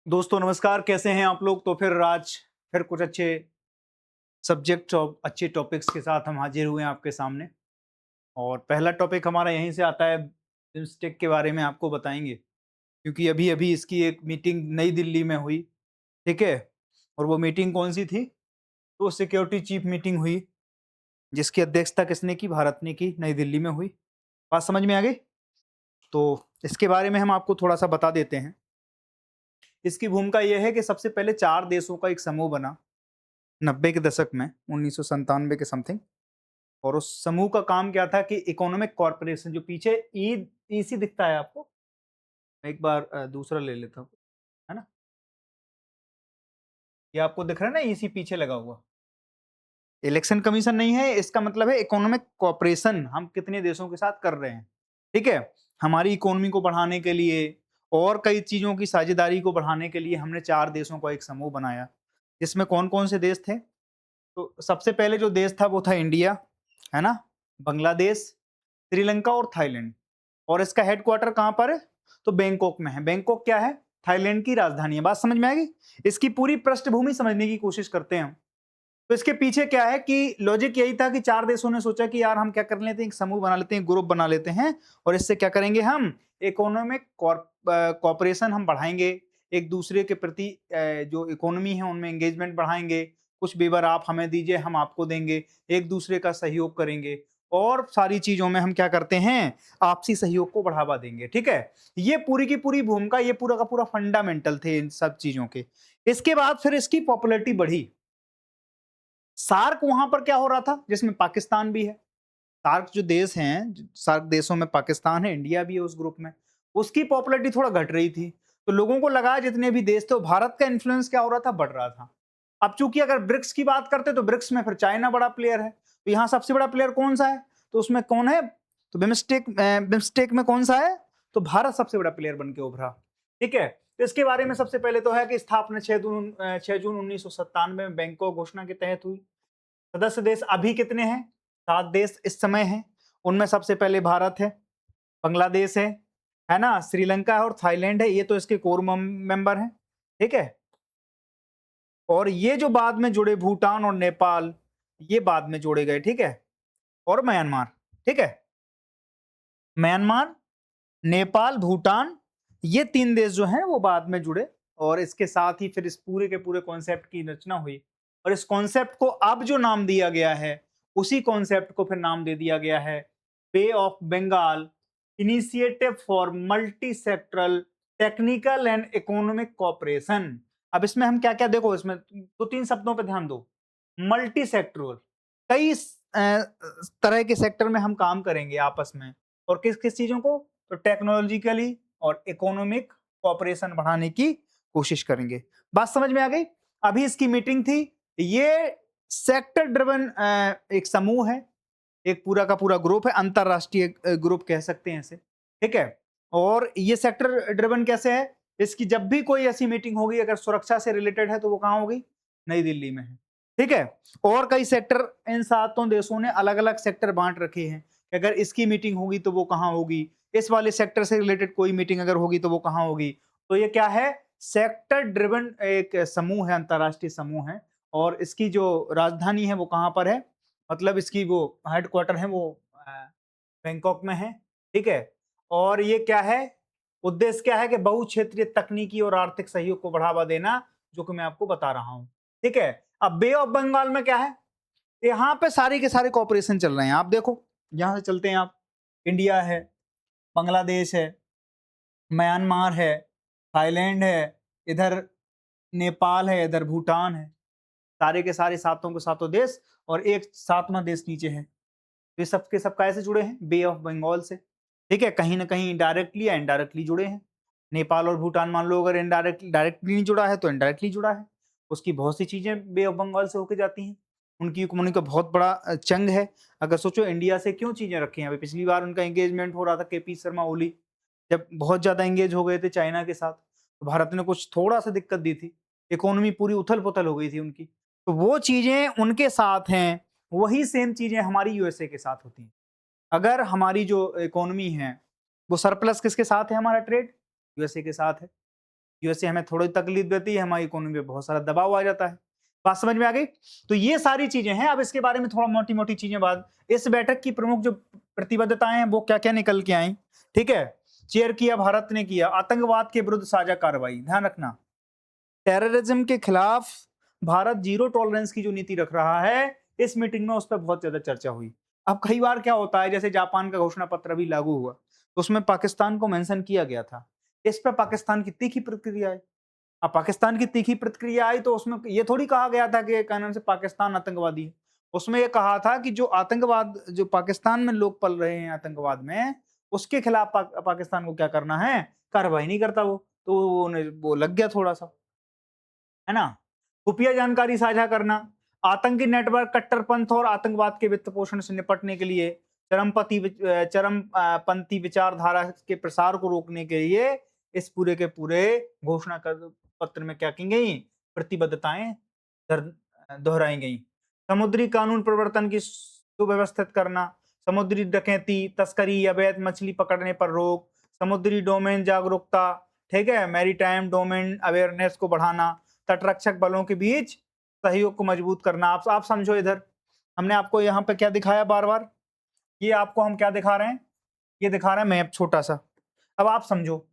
दोस्तों नमस्कार, कैसे हैं आप लोग? तो फिर कुछ अच्छे सब्जेक्ट और अच्छे टॉपिक्स के साथ हम हाजिर हुए हैं आपके सामने। और पहला टॉपिक हमारा यहीं से आता है, बिम्स्टेक के बारे में आपको बताएंगे, क्योंकि अभी अभी इसकी एक मीटिंग नई दिल्ली में हुई। ठीक है। और वो मीटिंग कौन सी थी? तो सिक्योरिटी चीफ मीटिंग हुई, जिसकी अध्यक्षता किसने की? भारत ने की, नई दिल्ली में हुई। बात समझ में आ गई? तो इसके बारे में हम आपको थोड़ा सा बता देते हैं। इसकी भूमिका यह है कि सबसे पहले चार देशों का एक समूह बना 90 के दशक में, 1997 के समथिंग। और उस समूह का काम क्या था कि इकोनॉमिक कॉर्पोरेशन, जो पीछे ई ईसी दिखता है आपको, मैं एक बार दूसरा ले लेता हूँ, है ना? ये आपको दिख रहा है ना, ईसी पीछे लगा हुआ। इलेक्शन कमीशन नहीं है, इसका मतलब है इकोनॉमिक कॉर्पोरेशन, हम कितने देशों के साथ कर रहे हैं। ठीक है। हमारी इकोनॉमी को बढ़ाने के लिए और कई चीजों की साझेदारी को बढ़ाने के लिए हमने चार देशों का एक समूह बनाया, जिसमें कौन कौन से देश थे? तो सबसे पहले जो देश था वो था इंडिया, है ना? बांग्लादेश, श्रीलंका और थाईलैंड। और इसका हेडक्वार्टर कहाँ पर है? तो बैंकॉक में है। बैंकॉक क्या है? थाईलैंड की राजधानी है। बात समझ में आएगी? इसकी पूरी पृष्ठभूमि समझने की कोशिश करते हैं हम। तो इसके पीछे क्या है कि लॉजिक यही था कि चार देशों ने सोचा कि यार हम क्या कर लेते हैं, एक समूह बना लेते हैं, ग्रुप बना लेते हैं, और इससे क्या करेंगे, हम इकोनॉमिक कॉर्पोरेशन हम बढ़ाएंगे, एक दूसरे के प्रति जो इकोनॉमी है उनमें एंगेजमेंट बढ़ाएंगे, कुछ बेवर आप हमें दीजिए, हम आपको देंगे, एक दूसरे का सहयोग करेंगे, और सारी चीजों में हम क्या करते हैं, आपसी सहयोग को बढ़ावा देंगे। ठीक है। ये पूरी की पूरी भूमिका, ये पूरा का पूरा फंडामेंटल थे इन सब चीजों के। इसके बाद फिर इसकी पॉपुलैरिटी बढ़ी। सार्क वहां पर क्या हो रहा था, जिसमें पाकिस्तान भी है। सार्क जो देश हैं, सार्क देशों में पाकिस्तान है, इंडिया भी है उस ग्रुप में। उसकी पॉपुलैरिटी थोड़ा घट रही थी, तो लोगों को लगा जितने भी देश थे, भारत का इन्फ्लुएंस क्या हो रहा था, बढ़ रहा था। अब चूंकि अगर ब्रिक्स की बात करते तो ब्रिक्स में फिर चाइना बड़ा प्लेयर है, तो यहाँ सबसे बड़ा प्लेयर कौन सा है? तो उसमें कौन है? तो बिम्स्टेक में कौन सा है? तो भारत सबसे बड़ा प्लेयर बन के उभरा। ठीक है। तो इसके बारे में सबसे पहले तो है कि स्थापना 6 जून 1997 में बैंकॉक घोषणा के तहत हुई। सदस्य देश अभी कितने हैं? 7 देश इस समय हैं। उनमें सबसे पहले भारत है, बांग्लादेश है ना, श्रीलंका है और थाईलैंड है। ये तो इसके कोर मेंबर हैं। ठीक है। और ये जो बाद में जुड़े, भूटान और नेपाल, ये बाद में जोड़े गए। ठीक है। और म्यांमार। ठीक है। म्यांमार, नेपाल, भूटान, ये 3 देश जो हैं वो बाद में जुड़े। और इसके साथ ही फिर इस पूरे के पूरे कॉन्सेप्ट की रचना हुई। और इस कॉन्सेप्ट को अब जो नाम दिया गया है, उसी कॉन्सेप्ट को फिर नाम दे दिया गया है bay of Bengal initiative for multi sectoral technical and economic cooperation. अब इसमें हम क्या क्या, देखो इसमें दो तीन शब्दों पे ध्यान दो। मल्टी सेक्टरल, कई तरह के सेक्टर में हम काम करेंगे आपस में। और किस किस चीजों को? तो टेक्नोलॉजिकली और इकोनॉमिक कॉपरेशन बढ़ाने की कोशिश करेंगे। बात समझ में आ गई? अभी इसकी मीटिंग थी। ये सेक्टर ड्रिवन एक समूह है, एक पूरा का पूरा ग्रुप है, अंतरराष्ट्रीय ग्रुप कह सकते हैं इसे। ठीक है। और ये सेक्टर ड्रिवन कैसे है? इसकी जब भी कोई ऐसी मीटिंग होगी, अगर सुरक्षा से रिलेटेड है, तो वो कहाँ होगी? नई दिल्ली में है। ठीक है। और कई सेक्टर, इन सातों देशों ने अलग अलग सेक्टर बांट रखे हैं कि अगर इसकी मीटिंग होगी तो वो कहाँ होगी, इस वाले सेक्टर से रिलेटेड कोई मीटिंग अगर होगी तो वो कहाँ होगी। तो ये क्या है? सेक्टर ड्रिवन एक समूह है, अंतरराष्ट्रीय समूह है। और इसकी जो राजधानी है वो कहाँ पर है, मतलब इसकी वो हेडक्वार्टर है वो बैंकॉक में है। ठीक है। और ये क्या है, उद्देश्य क्या है कि बहुक्षेत्रीय तकनीकी और आर्थिक सहयोग को बढ़ावा देना, जो कि मैं आपको बता रहा हूं। ठीक है। अब बे ऑफ बंगाल में क्या है? यहाँ पे सारे के सारे कॉपरेशन चल रहे हैं। आप देखो, यहां से चलते हैं आप। इंडिया है, बांग्लादेश है, म्यांमार है, थाईलैंड है, इधर नेपाल है, इधर भूटान है। सारे के सारे सातों के सातों देश, और एक सातवां देश नीचे है। तो ये सबके सब कैसे जुड़े हैं? बे ऑफ बंगाल से। ठीक है। कहीं ना कहीं डायरेक्टली या इनडायरेक्टली जुड़े हैं। नेपाल और भूटान मान लो अगर डायरेक्टली नहीं जुड़ा है तो इनडायरेक्टली जुड़ा है। उसकी बहुत सी चीजें बे ऑफ बंगाल से होके जाती हैं। उनकी इकोनॉमी का बहुत बड़ा चंग है। अगर सोचो इंडिया से क्यों चीजें रखी हैं, अभी पिछली बार उनका एंगेजमेंट हो रहा था, केपी शर्मा ओली जब बहुत ज्यादा एंगेज हो गए थे चाइना के साथ, तो भारत ने कुछ थोड़ा सा दिक्कत दी थी। इकोनॉमी पूरी उथल पुथल हो गई थी उनकी। तो वो चीजें उनके साथ हैं, वही सेम चीजें हमारी यूएसए के साथ होती हैं। अगर हमारी जो इकोनॉमी है वो सरप्लस किसके साथ है, हमारा ट्रेड यूएसए के साथ है। यूएसए हमें थोड़ी तकलीफ देती है, हमारी इकोनॉमी पे बहुत सारा दबाव आ जाता है। बात समझ में आ गई? तो ये सारी चीजें हैं। अब इसके बारे में थोड़ा मोटी-मोटी चीजें बात, इस बैठक की प्रमुख जो प्रतिबद्धताएं हैं वो क्या-क्या निकल के आई, ठीक है? चेयर किया भारत ने किया, आतंकवाद के विरुद्ध साझा कार्रवाई, ध्यान रखना। टेररिज्म के खिलाफ भारत जीरो टॉलरेंस की जो नीति रख रहा है, इस मीटिंग में उस पर बहुत ज्यादा चर्चा हुई। अब कई बार क्या होता है, जैसे जापान का घोषणा पत्र भी लागू हुआ, तो उसमें पाकिस्तान को मेंशन किया गया था। इस पर पाकिस्तान की तीखी प्रतिक्रिया है। अब पाकिस्तान की तीखी प्रतिक्रिया आई तो उसमें ये थोड़ी कहा गया था कि क्या नाम से पाकिस्तान आतंकवादी है। उसमें ये कहा था कि जो आतंकवाद जो पाकिस्तान में लोग पल रहे हैं आतंकवाद में, उसके खिलाफ पाकिस्तान को क्या करना है, कार्रवाई नहीं करता वो। तो उन्हें वो लग गया थोड़ा सा, है ना? खुफिया जानकारी साझा करना, आतंकी नेटवर्क, कट्टरपंथ और आतंकवाद के वित्त पोषण से निपटने के लिए चरमपंथी विचारधारा के प्रसार को रोकने के लिए इस पूरे के पूरे घोषणा पत्र में क्या की गई, प्रतिबद्धताएं दोहराई गई। समुद्री कानून प्रवर्तन की सुव्यवस्थित करना, समुद्री डकैती, तस्करी, अवैध मछली पकड़ने पर रोक, समुद्री डोमेन जागरूकता, ठीक है, मैरीटाइम डोमेन अवेयरनेस को बढ़ाना, तटरक्षक बलों के बीच सहयोग को मजबूत करना। आप समझो, इधर हमने आपको यहाँ पे क्या दिखाया बार बार, ये आपको हम क्या दिखा रहे हैं, ये दिखा रहे हैं मैप छोटा सा। अब आप समझो,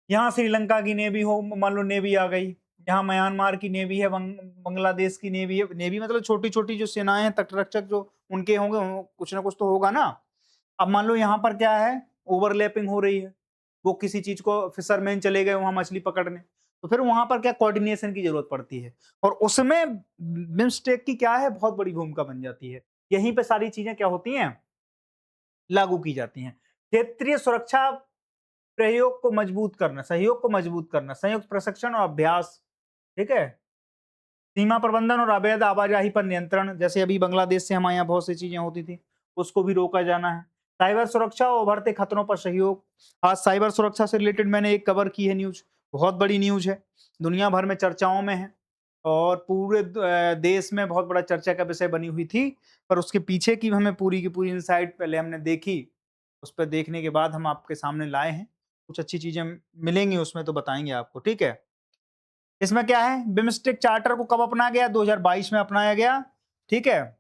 यहाँ श्रीलंका की नेवी हो, मान लो नेवी आ गई, यहाँ म्यांमार की नेवी है, बांग्लादेश की नेवी है। नेवी मतलब छोटी छोटी जो सेनाएं हैं, तटरक्षक जो उनके होंगे, कुछ ना कुछ तो होगा ना। अब मान लो यहाँ पर क्या है, ओवरलैपिंग हो रही है, वो किसी चीज को, फिशरमैन चले गए वहां मछली पकड़ने, तो फिर वहां पर क्या कोऑर्डिनेशन की जरूरत पड़ती है, और उसमें बिम्स्टेक की क्या है, बहुत बड़ी भूमिका बन जाती है। यहीं पे सारी चीजें क्या होती हैं, लागू की जाती हैं। क्षेत्रीय सुरक्षा सहयोग को मजबूत करना, सहयोग को मजबूत करना, संयुक्त प्रशिक्षण और अभ्यास, ठीक है। सीमा प्रबंधन और अवैध आवाजाही पर नियंत्रण, जैसे अभी बांग्लादेश से हमारे यहाँ बहुत सी चीजें होती थी, उसको भी रोका जाना है। साइबर सुरक्षा और उभरते खतरों पर सहयोग। आज साइबर सुरक्षा से रिलेटेड मैंने एक कवर की है न्यूज, बहुत बड़ी न्यूज है, दुनिया भर में चर्चाओं में है, और पूरे देश में बहुत बड़ा चर्चा का विषय बनी हुई थी। पर उसके पीछे की हमें पूरी की पूरी इनसाइट पहले हमने देखी, उस पर देखने के बाद हम आपके सामने लाए हैं। कुछ अच्छी चीजें मिलेंगी उसमें तो बताएंगे आपको, ठीक है। इसमें क्या है, बिम्स्टेक चार्टर को कब अपनाया गया, 2022 में अपनाया गया, ठीक है।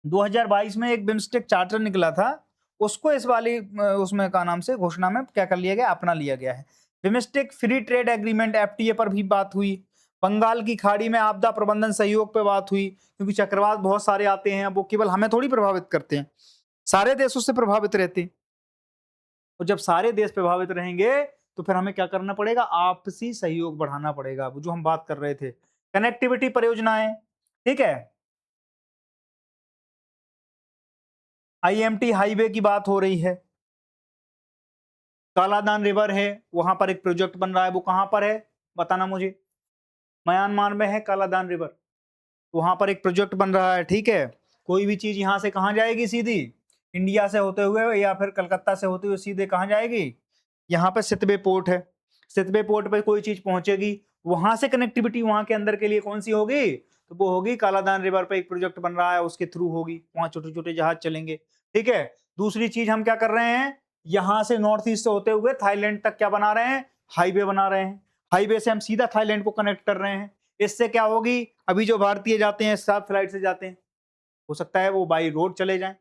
2022 में एक बिम्स्टेक चार्टर निकला था, उसको इस वाली उसमें का नाम से घोषणा में क्या कर लिया गया, अपना लिया गया है। BIMSTEC free trade agreement FTA पर भी बात हुई। बंगाल की खाड़ी में आपदा प्रबंधन सहयोग पे बात हुई, क्योंकि चक्रवात बहुत सारे आते हैं, वो केवल हमें थोड़ी प्रभावित करते हैं, सारे देशों से प्रभावित रहते हैं। और जब सारे देश प्रभावित रहेंगे तो फिर हमें क्या करना पड़ेगा, आपसी सहयोग बढ़ाना पड़ेगा, जो हम बात कर रहे थे, कनेक्टिविटी परियोजनाएं, ठीक है। आईएमटी हाईवे की बात हो रही है, कालादान रिवर है, वहां पर एक प्रोजेक्ट बन रहा है, वो कहां पर है बताना मुझे, म्यांमार में है कालादान रिवर, वहां पर एक प्रोजेक्ट बन रहा है, ठीक है। कोई भी चीज यहां से कहां जाएगी, सीधी इंडिया से होते हुए या फिर कलकत्ता से होते हुए सीधे कहां जाएगी, यहाँ पे सितबे पोर्ट है, सितबे पोर्ट पे कोई चीज पहुंचेगी, वहां से कनेक्टिविटी वहां के अंदर के लिए कौन सी होगी, तो वो होगी कालादान रिवर पे एक प्रोजेक्ट बन रहा है, उसके थ्रू होगी, वहां छोटे छोटे जहाज चलेंगे, ठीक है। दूसरी चीज हम क्या कर रहे हैं, यहां से नॉर्थ ईस्ट से होते हुए थाईलैंड तक क्या बना रहे हैं, हाईवे बना रहे हैं, हाईवे से हम सीधा थाईलैंड को कनेक्ट कर रहे हैं। इससे क्या होगी, अभी जो भारतीय जाते हैं साफ फ्लाइट से जाते हैं, हो सकता है वो बाई रोड चले जाएं,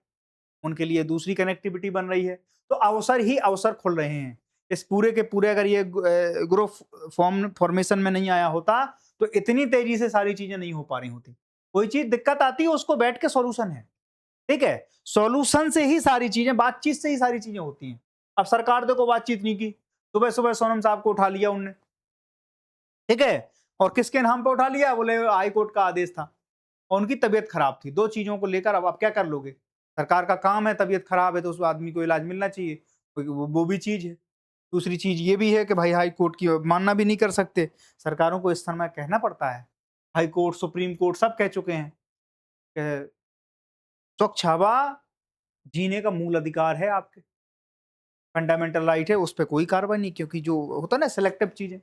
उनके लिए दूसरी कनेक्टिविटी बन रही है। तो अवसर ही अवसर खुल रहे हैं इस पूरे के पूरे। अगर ये ग्रुप फॉर्मेशन में नहीं आया होता तो इतनी तेजी से सारी चीजें नहीं हो पा रही होती। कोई चीज दिक्कत आती है, उसको बैठ के सॉल्यूशन है, ठीक है। सॉल्यूशन से ही सारी चीजें, बातचीत से ही सारी चीजें होती हैं। अब सरकार देखो बातचीत नहीं की, सुबह सुबह सोनम साहब को उठा लिया उनने, ठीक है, और किसके नाम पे उठा लिया, बोले हाई कोर्ट का आदेश था और उनकी तबीयत खराब थी, दो चीजों को लेकर। अब आप क्या कर लोगे, सरकार का काम है, तबीयत खराब है तो उस आदमी को इलाज मिलना चाहिए, वो भी चीज है। दूसरी चीज ये भी है कि भाई हाई कोर्ट की मानना भी नहीं कर सकते, सरकारों को इस समय कहना पड़ता है। हाई कोर्ट, सुप्रीम कोर्ट सब कह चुके हैं कि स्वच्छ हवा जीने का मूल अधिकार है, आपके फंडामेंटल राइट है, उस पर कोई कार्रवाई नहीं, क्योंकि जो होता है ना सिलेक्टिव चीजें,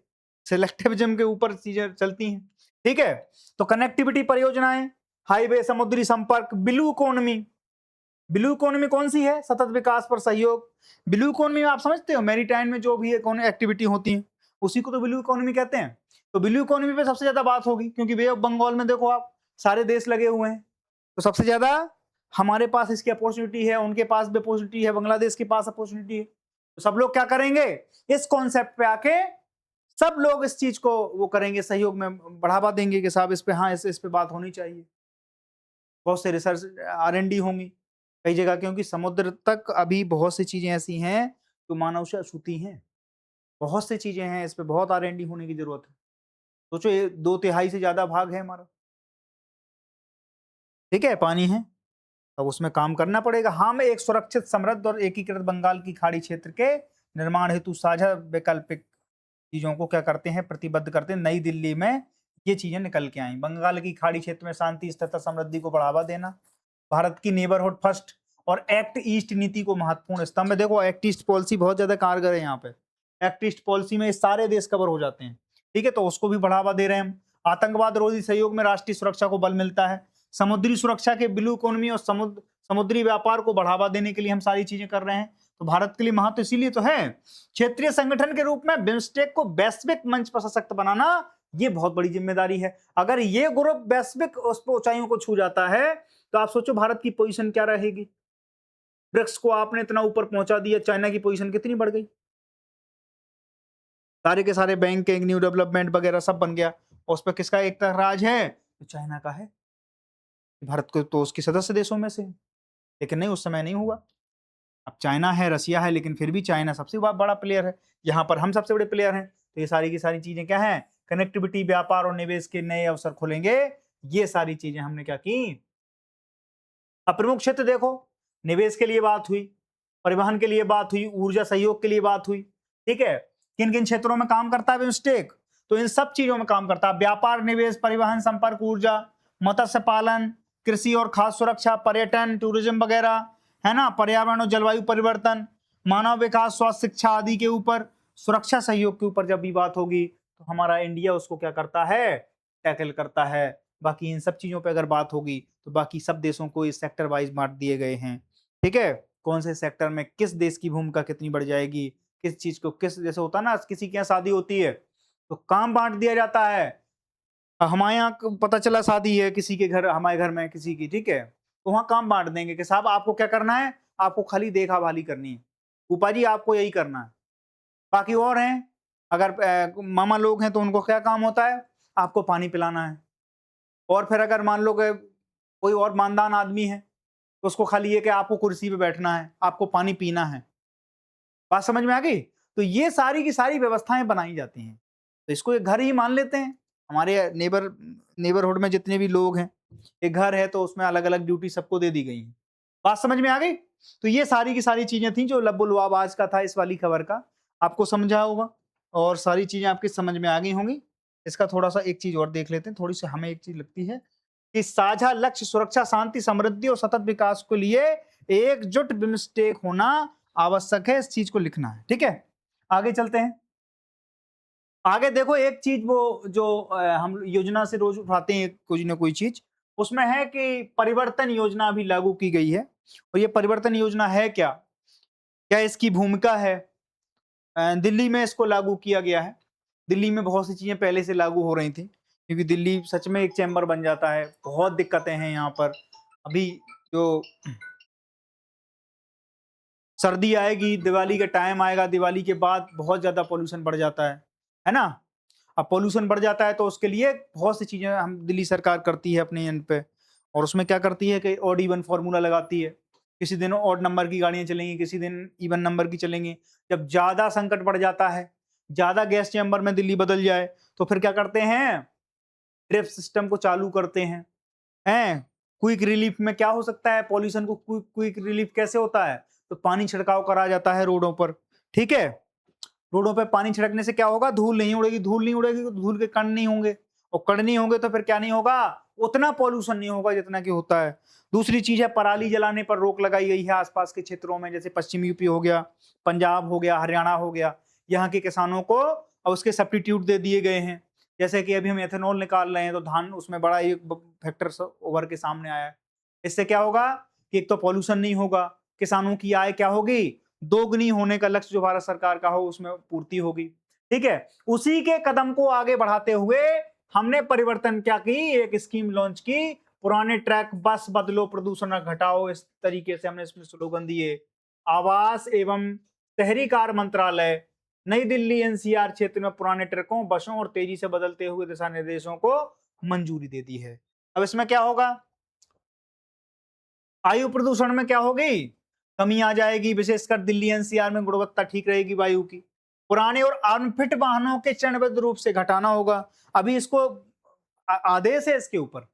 सिलेक्टिविज्म के ऊपर चीजें चलती हैं, ठीक है। तो कनेक्टिविटी परियोजनाएं, हाईवे, समुद्री संपर्क, ब्लू इकोनॉमी। ब्लू इकोनॉमी कौन सी है, सतत विकास पर सहयोग। ब्लू इकोनॉमी आप समझते हो, मैरीटाइम में जो भी एक्टिविटी होती है उसी को तो ब्लू इकोनॉमी कहते हैं। तो ब्लू इकोनॉमी पे सबसे ज्यादा बात होगी, क्योंकि बे ऑफ बंगाल में देखो आप सारे देश लगे हुए हैं, तो सबसे ज्यादा हमारे पास इसकी अपॉर्चुनिटी है, उनके पास भी अपॉर्चुनिटी है, बांग्लादेश के पास अपॉर्चुनिटी है। तो सब लोग क्या करेंगे, इस कॉन्सेप्ट पे आके सब लोग इस चीज को वो करेंगे, सहयोग में बढ़ावा देंगे कि साहब इस पे, हाँ इस पे बात होनी चाहिए। बहुत से रिसर्च R&D होंगी कई जगह, क्योंकि समुद्र तक अभी बहुत सी चीजें ऐसी हैं जो मानव से अछूती हैं। बहुत सी चीजें हैं, इस पे बहुत R&D होने की जरूरत है। सोचो ये 2/3 से ज्यादा भाग है हमारा, ठीक है, पानी है, अब उसमें काम करना पड़ेगा। हम एक सुरक्षित, समृद्ध और एकीकृत बंगाल की खाड़ी क्षेत्र के निर्माण हेतु साझा वैकल्पिक चीजों को क्या करते हैं, प्रतिबद्ध करते हैं। नई दिल्ली में ये चीजें निकल के आई। बंगाल की खाड़ी क्षेत्र में शांति, स्थिरता, समृद्धि को बढ़ावा देना, भारत की नेबरहुड फर्स्ट और एक्ट ईस्ट नीति को महत्वपूर्ण स्तंभ है। देखो एक्ट ईस्ट पॉलिसी बहुत ज्यादा कारगर है यहाँ पे। एक्ट ईस्ट पॉलिसी में सारे देश कवर हो जाते हैं, ठीक है, तो उसको भी बढ़ावा दे रहे हैं हम। आतंकवाद रोधी सहयोग में राष्ट्रीय सुरक्षा को बल मिलता है। समुद्री सुरक्षा के ब्लू इकोनॉमी और समुद्री व्यापार को बढ़ावा देने के लिए हम सारी चीजें कर रहे हैं। तो भारत के लिए महत्व इसीलिए तो है। क्षेत्रीय संगठन के रूप में बिम्स्टेक को वैश्विक मंच पर सशक्त बनाना, ये बहुत बड़ी जिम्मेदारी है। अगर ये ग्रुप वैश्विक ऊंचाइयों को छू जाता है तो आप सोचो भारत की पोजीशन क्या रहेगी। ब्रिक्स को आपने इतना ऊपर पहुंचा दिया, चाइना की पोजीशन कितनी बढ़ गई। सारे के सारे बैंक, न्यू डेवलपमेंट वगैरह सब बन गया, और उस पर किसका एक राज है, तो चाइना का है। भारत को तो उसके सदस्य देशों में से, लेकिन नहीं, उस समय नहीं हुआ। अब चाइना है, रसिया है, लेकिन फिर भी चाइना सबसे बड़ा प्लेयर है, यहाँ पर हम सबसे बड़े प्लेयर हैं। तो ये सारी की सारी चीजें क्या हैं, कनेक्टिविटी, व्यापार और निवेश के नए अवसर खुलेंगे। ये सारी चीजें हमने क्या की। अब प्रमुख क्षेत्र देखो, निवेश के लिए बात हुई, परिवहन के लिए बात हुई, ऊर्जा सहयोग के लिए बात हुई, ठीक है। किन किन क्षेत्रों में काम करता है बिम्स्टेक, तो इन सब चीजों में काम करता है। व्यापार, निवेश, परिवहन, संपर्क, ऊर्जा, मत्स्य पालन, कृषि और खाद्य सुरक्षा, पर्यटन, टूरिज्म वगैरह, है ना, पर्यावरण और जलवायु परिवर्तन, मानव विकास, स्वास्थ्य, शिक्षा आदि के ऊपर, सुरक्षा सहयोग के ऊपर जब भी बात होगी तो हमारा इंडिया उसको क्या करता है, टैकल करता है। बाकी इन सब चीजों पे अगर बात होगी तो बाकी सब देशों को इस सेक्टर वाइज बांट दिए गए हैं, ठीक है। कौन से सेक्टर में किस देश की भूमिका कितनी बढ़ जाएगी, किस चीज को किस, जैसे होता है ना किसी के यहाँ शादी होती है तो काम बांट दिया जाता है। हमारे यहाँ पता चला शादी है किसी के घर, हमारे घर में किसी की, ठीक है, तो वहाँ काम बांट देंगे कि साहब आपको क्या करना है, आपको खाली देखा भाली करनी है, ऊपा जी आपको यही करना है। बाकी और हैं, अगर मामा लोग हैं तो उनको क्या काम होता है, आपको पानी पिलाना है। और फिर अगर मान लो कि कोई और मानदान आदमी है तो उसको खाली ये कि आपको कुर्सी पे बैठना है, आपको पानी पीना है। बात समझ में आ गई। तो ये सारी की सारी व्यवस्थाएं बनाई जाती हैं, तो इसको एक घर ही मान लेते हैं। हमारे नेबरहुड में जितने भी लोग हैं, एक घर है, तो उसमें अलग अलग ड्यूटी सबको दे दी गई है। बात समझ में आ गई। तो ये सारी की सारी चीजें थी जो लब्बो लुआब आज का था इस वाली खबर का, आपको समझा होगा और सारी चीजें आपकी समझ में आ गई होंगी। इसका थोड़ा सा एक चीज और देख लेते हैं, थोड़ी सी हमें एक चीज लगती है कि साझा लक्ष्य, सुरक्षा, शांति, समृद्धि और सतत विकास के लिए एकजुट बिम्स्टेक होना आवश्यक है। इस चीज को लिखना है, ठीक है। आगे चलते हैं। आगे देखो एक चीज वो जो हम योजना से रोज उठाते हैं कोई ना कोई चीज, उसमें है कि परिवर्तन योजना अभी लागू की गई है। और ये परिवर्तन योजना है क्या, क्या इसकी भूमिका है। दिल्ली में इसको लागू किया गया है। दिल्ली में बहुत सी चीजें पहले से लागू हो रही थी, क्योंकि दिल्ली सच में एक चैम्बर बन जाता है। बहुत दिक्कतें हैं यहाँ पर। अभी जो सर्दी आएगी, दिवाली का टाइम आएगा, दिवाली के बाद बहुत ज्यादा पोल्यूशन बढ़ जाता है ना। अब पोल्यूशन बढ़ जाता है तो उसके लिए बहुत सी चीजें हम दिल्ली सरकार करती है अपने एंड पे। और उसमें क्या करती है कि ऑड इवन फार्मूला लगाती है। किसी दिन ऑड नंबर की गाड़ियां चलेंगी, किसी दिन इवन नंबर की चलेंगी। जब ज्यादा संकट बढ़ जाता है, ज्यादा गैस चैम्बर में दिल्ली बदल जाए, तो फिर क्या करते हैं, ड्रिप सिस्टम को चालू करते हैं। क्विक रिलीफ में क्या हो सकता है, पॉल्यूशन को क्विक रिलीफ कैसे होता है, तो पानी छिड़काव करा जाता है रोडों पर, ठीक है। रोडों पे पानी छिड़कने से क्या होगा, धूल नहीं उड़ेगी, धूल नहीं उड़ेगी तो धूल के कण नहीं होंगे, और कण नहीं होंगे तो फिर क्या नहीं होगा, उतना पॉल्यूशन नहीं होगा जितना कि होता है। दूसरी चीज है, पराली जलाने पर रोक लगाई गई है आसपास के क्षेत्रों में, जैसे पश्चिम यूपी हो गया, पंजाब हो गया, हरियाणा हो गया। यहाँ के किसानों को अब उसके सब्स्टिट्यूट दे दिए गए हैं। जैसे कि अभी हम एथेनॉल निकाल रहे हैं तो धान उसमें बड़ा एक फैक्टर उभर के सामने आया है। इससे क्या होगा कि एक तो पॉल्यूशन नहीं होगा, किसानों की आय क्या होगी, दोगुनी होने का लक्ष्य जो भारत सरकार का हो उसमें पूर्ति होगी। ठीक है, उसी के कदम को आगे बढ़ाते हुए हमने परिवर्तन क्या की, एक स्कीम लॉन्च की, पुराने ट्रैक बस बदलो प्रदूषण घटाओ, इस तरीके से हमने इसमें स्लोगन दिए। आवास एवं शहरी कार्य मंत्रालय नई दिल्ली एनसीआर क्षेत्र में पुराने ट्रकों, बसों और तेजी से बदलते हुए दिशा निर्देशों को मंजूरी दे दी है। अब इसमें क्या होगा, वायु प्रदूषण में क्या होगी, कमी आ जाएगी, विशेषकर दिल्ली एनसीआर में गुणवत्ता ठीक रहेगी वायु की। पुराने और अनफिट वाहनों के चरणबद्ध रूप से घटाना होगा। अभी इसको आदेश है इसके ऊपर,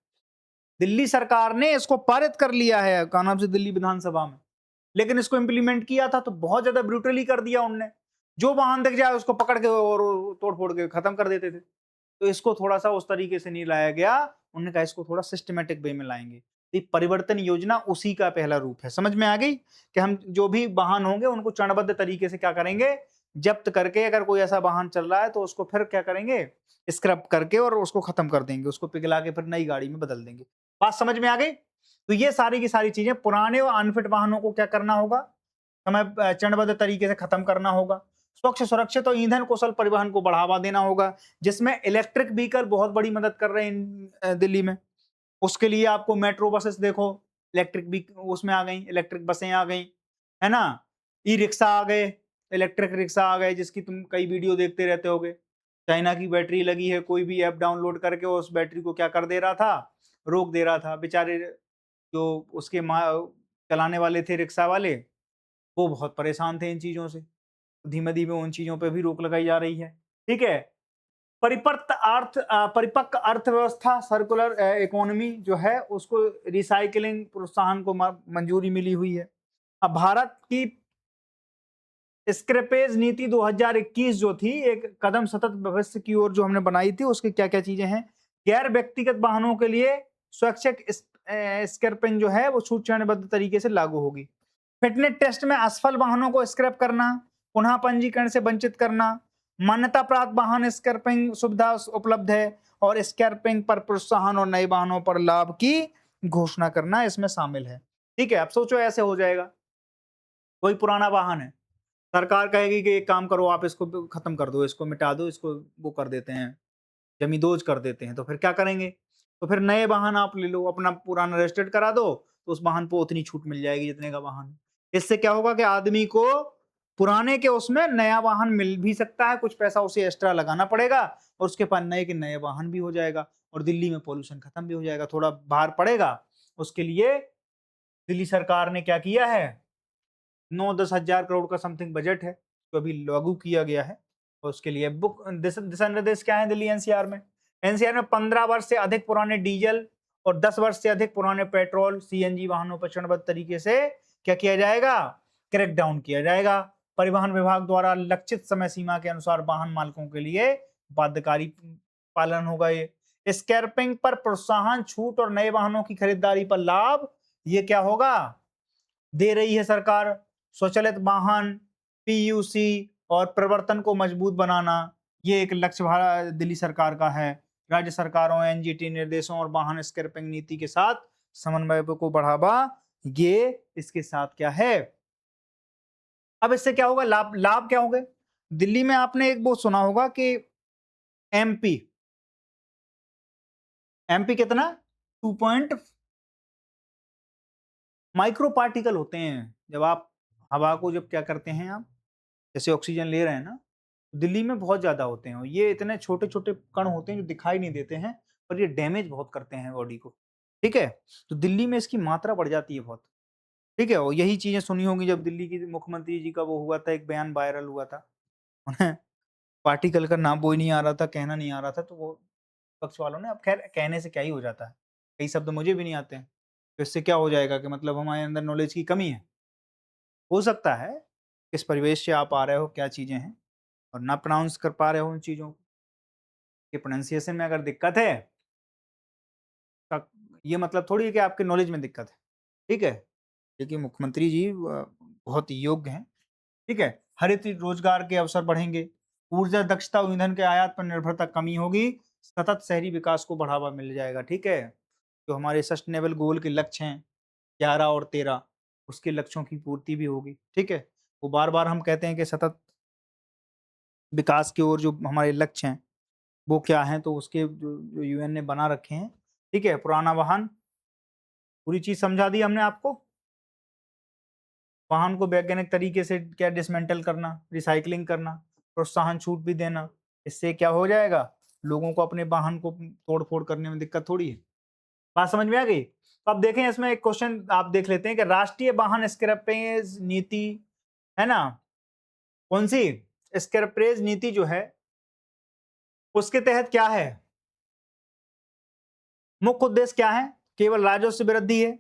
दिल्ली सरकार ने इसको पारित कर लिया है का नाम से दिल्ली विधानसभा में, लेकिन इसको इंप्लीमेंट किया था तो बहुत ज्यादा ब्रूटली कर दिया उनने, जो वाहन दिख जाए उसको पकड़ के और तोड़ फोड़ के खत्म कर देते थे। तो इसको थोड़ा सा उस तरीके से नहीं लाया गया, उन्होंने कहा इसको थोड़ा सिस्टमेटिक वे में लाएंगे। तो परिवर्तन योजना उसी का पहला रूप है। समझ में आ गई कि हम जो भी वाहन होंगे उनको चरणबद्ध तरीके से क्या करेंगे, जब्त करके, अगर कोई ऐसा वाहन चल रहा है तो उसको फिर क्या करेंगे, स्क्रैप करके और उसको खत्म कर देंगे, उसको पिघला के फिर नई गाड़ी में बदल देंगे। बात समझ में आ गई। तो ये सारी की सारी चीजें, पुराने और अनफिट वाहनों को क्या करना होगा, समय चरणबद्ध तरीके से खत्म करना होगा। स्वच्छ, सुरक्षित और ईंधन कुशल परिवहन को बढ़ावा देना होगा, जिसमें इलेक्ट्रिक व्हीकल बहुत बड़ी मदद कर रहे हैं दिल्ली में। उसके लिए आपको मेट्रो बसेस देखो, इलेक्ट्रिक भी उसमें आ गई, इलेक्ट्रिक बसें आ गई, है ना, ई रिक्शा आ गए, इलेक्ट्रिक रिक्शा आ गए, जिसकी तुम कई वीडियो देखते रहते होगे। चाइना की बैटरी लगी है, कोई भी ऐप डाउनलोड करके उस बैटरी को क्या कर दे रहा था, रोक दे रहा था। बेचारे जो उसके चलाने वाले थे रिक्शा वाले, वो बहुत परेशान थे इन चीजों से। धीमे धीमे उन चीजों पे भी रोक लगाई जा रही है। ठीक है, परिपक्व अर्थव्यवस्था, सर्कुलर इकोनॉमी जो है उसको रिसाइकलिंग प्रोत्साहन को मंजूरी मिली हुई है। अब भारत की स्क्रैपेज नीति 2021 जो थी, एक कदम सतत भविष्य की ओर जो हमने बनाई थी, उसकी क्या क्या चीजें हैं, गैर व्यक्तिगत वाहनों के लिए स्वैच्छिक स्क्रैपिंग जो है वो छूट चरणबद्ध तरीके से लागू होगी। फिटनेस टेस्ट में असफल वाहनों को स्क्रैप करना, पुनः पंजीकरण से वंचित करना, मान्यता प्राप्त वाहन स्क्रैपिंग सुविधा उपलब्ध है, और स्क्रैपिंग पर प्रोत्साहन और नए वाहनों पर लाभ की घोषणा करना इसमें शामिल है। ठीक है, अब सोचो ऐसे हो जाएगा, कोई पुराना वाहन है, सरकार कहेगी कि एक काम करो, आप इसको खत्म कर दो, इसको मिटा दो, इसको वो कर देते हैं, जमींदोज कर देते हैं, तो फिर क्या करेंगे, तो फिर नए वाहन आप ले लो, अपना पुराना रजिस्टर्ड करा दो, तो उस वाहन को उतनी छूट मिल जाएगी जितने का वाहन है। इससे क्या होगा कि आदमी को पुराने के उसमें नया वाहन मिल भी सकता है, कुछ पैसा उसे एक्स्ट्रा लगाना पड़ेगा, और उसके पास नए के नए वाहन भी हो जाएगा, और दिल्ली में पोल्यूशन खत्म भी हो जाएगा, थोड़ा बाहर पड़ेगा। उसके लिए दिल्ली सरकार ने क्या किया है, 9-10 हजार करोड़ का समथिंग बजट है जो अभी लागू किया गया है, और उसके लिए बुक दिशा निर्देश क्या है दिल्ली एनसीआर में, 15 वर्ष से अधिक पुराने डीजल और 10 वर्ष से अधिक पुराने पेट्रोल सीएनजी वाहनों पर चरणबद्ध तरीके से क्या किया जाएगा, क्रैकडाउन किया जाएगा। परिवहन विभाग द्वारा लक्षित समय सीमा के अनुसार वाहन मालिकों के लिए बाध्यकारी पालन होगा। ये स्क्रैपिंग पर प्रोत्साहन, छूट और नए वाहनों की खरीदारी पर लाभ, ये क्या होगा, दे रही है सरकार। स्वचालित वाहन, पीयूसी और प्रवर्तन को मजबूत बनाना, ये एक लक्ष्य दिल्ली सरकार का है। राज्य सरकारों, एनजीटी निर्देशों और वाहन स्क्रैपिंग नीति के साथ समन्वय को बढ़ावा, ये इसके साथ क्या है। अब इससे क्या होगा, लाभ लाभ क्या होंगे, दिल्ली में आपने एक वो सुना होगा कि एमपी एमपी कितना 2 माइक्रो पार्टिकल होते हैं, जब आप हवा को जब क्या करते हैं, आप जैसे ऑक्सीजन ले रहे हैं ना, दिल्ली में बहुत ज्यादा होते हैं। ये इतने छोटे छोटे कण होते हैं जो दिखाई नहीं देते हैं, पर ये डैमेज बहुत करते हैं बॉडी को। ठीक है, तो दिल्ली में इसकी मात्रा बढ़ जाती है बहुत। ठीक है, और यही चीजें सुनी होंगी जब दिल्ली की मुख्यमंत्री जी का वो हुआ था, एक बयान वायरल हुआ था, उन्हें पार्टिकल का नाम कोई नहीं आ रहा था, कहना नहीं आ रहा था, तो वो पक्ष वालों ने, अब खैर कहने से क्या ही हो जाता है, कई शब्द मुझे भी नहीं आते हैं, तो इससे क्या हो जाएगा कि मतलब हमारे अंदर नॉलेज की कमी है। हो सकता है किस परिवेश से आप आ रहे हो, क्या चीजें हैं, और ना प्रोनाउंस कर पा रहे हो उन चीजों को, कि प्रोनाउंसिएशन में अगर दिक्कत है, का ये मतलब थोड़ी है कि आपके नॉलेज में दिक्कत है। ठीक है, देखिए मुख्यमंत्री जी बहुत योग्य हैं। ठीक है, हरित रोजगार के अवसर बढ़ेंगे, ऊर्जा दक्षता और ईंधन के आयात पर निर्भरता कमी होगी, सतत शहरी विकास को बढ़ावा मिल जाएगा। ठीक है, जो हमारे सस्टेनेबल गोल के लक्ष्य हैं 11 और 13, उसके लक्ष्यों की पूर्ति भी होगी। ठीक है, वो बार बार हम कहते हैं कि सतत विकास की ओर जो हमारे लक्ष्य हैं वो क्या हैं, तो उसके जो यूएन ने बना रखे हैं, ठीक है। पुराना वाहन, पूरी चीज समझा दी हमने आपको। वाहन को वैज्ञानिक तरीके से क्या डिसमेंटल करना, रिसाइकलिंग करना, प्रोत्साहन छूट भी देना। इससे क्या हो जाएगा, लोगों को अपने वाहन को तोड़ फोड़ करने में दिक्कत थोड़ी है। बात समझ में आ गई। तो अब देखें, इसमें एक क्वेश्चन आप देख लेते हैं कि राष्ट्रीय वाहन स्क्रैपेज नीति है ना, कौन सी स्क्रैपेज नीति जो है उसके तहत क्या है, मुख्य उद्देश्य क्या है, केवल राजस्व वृद्धि है,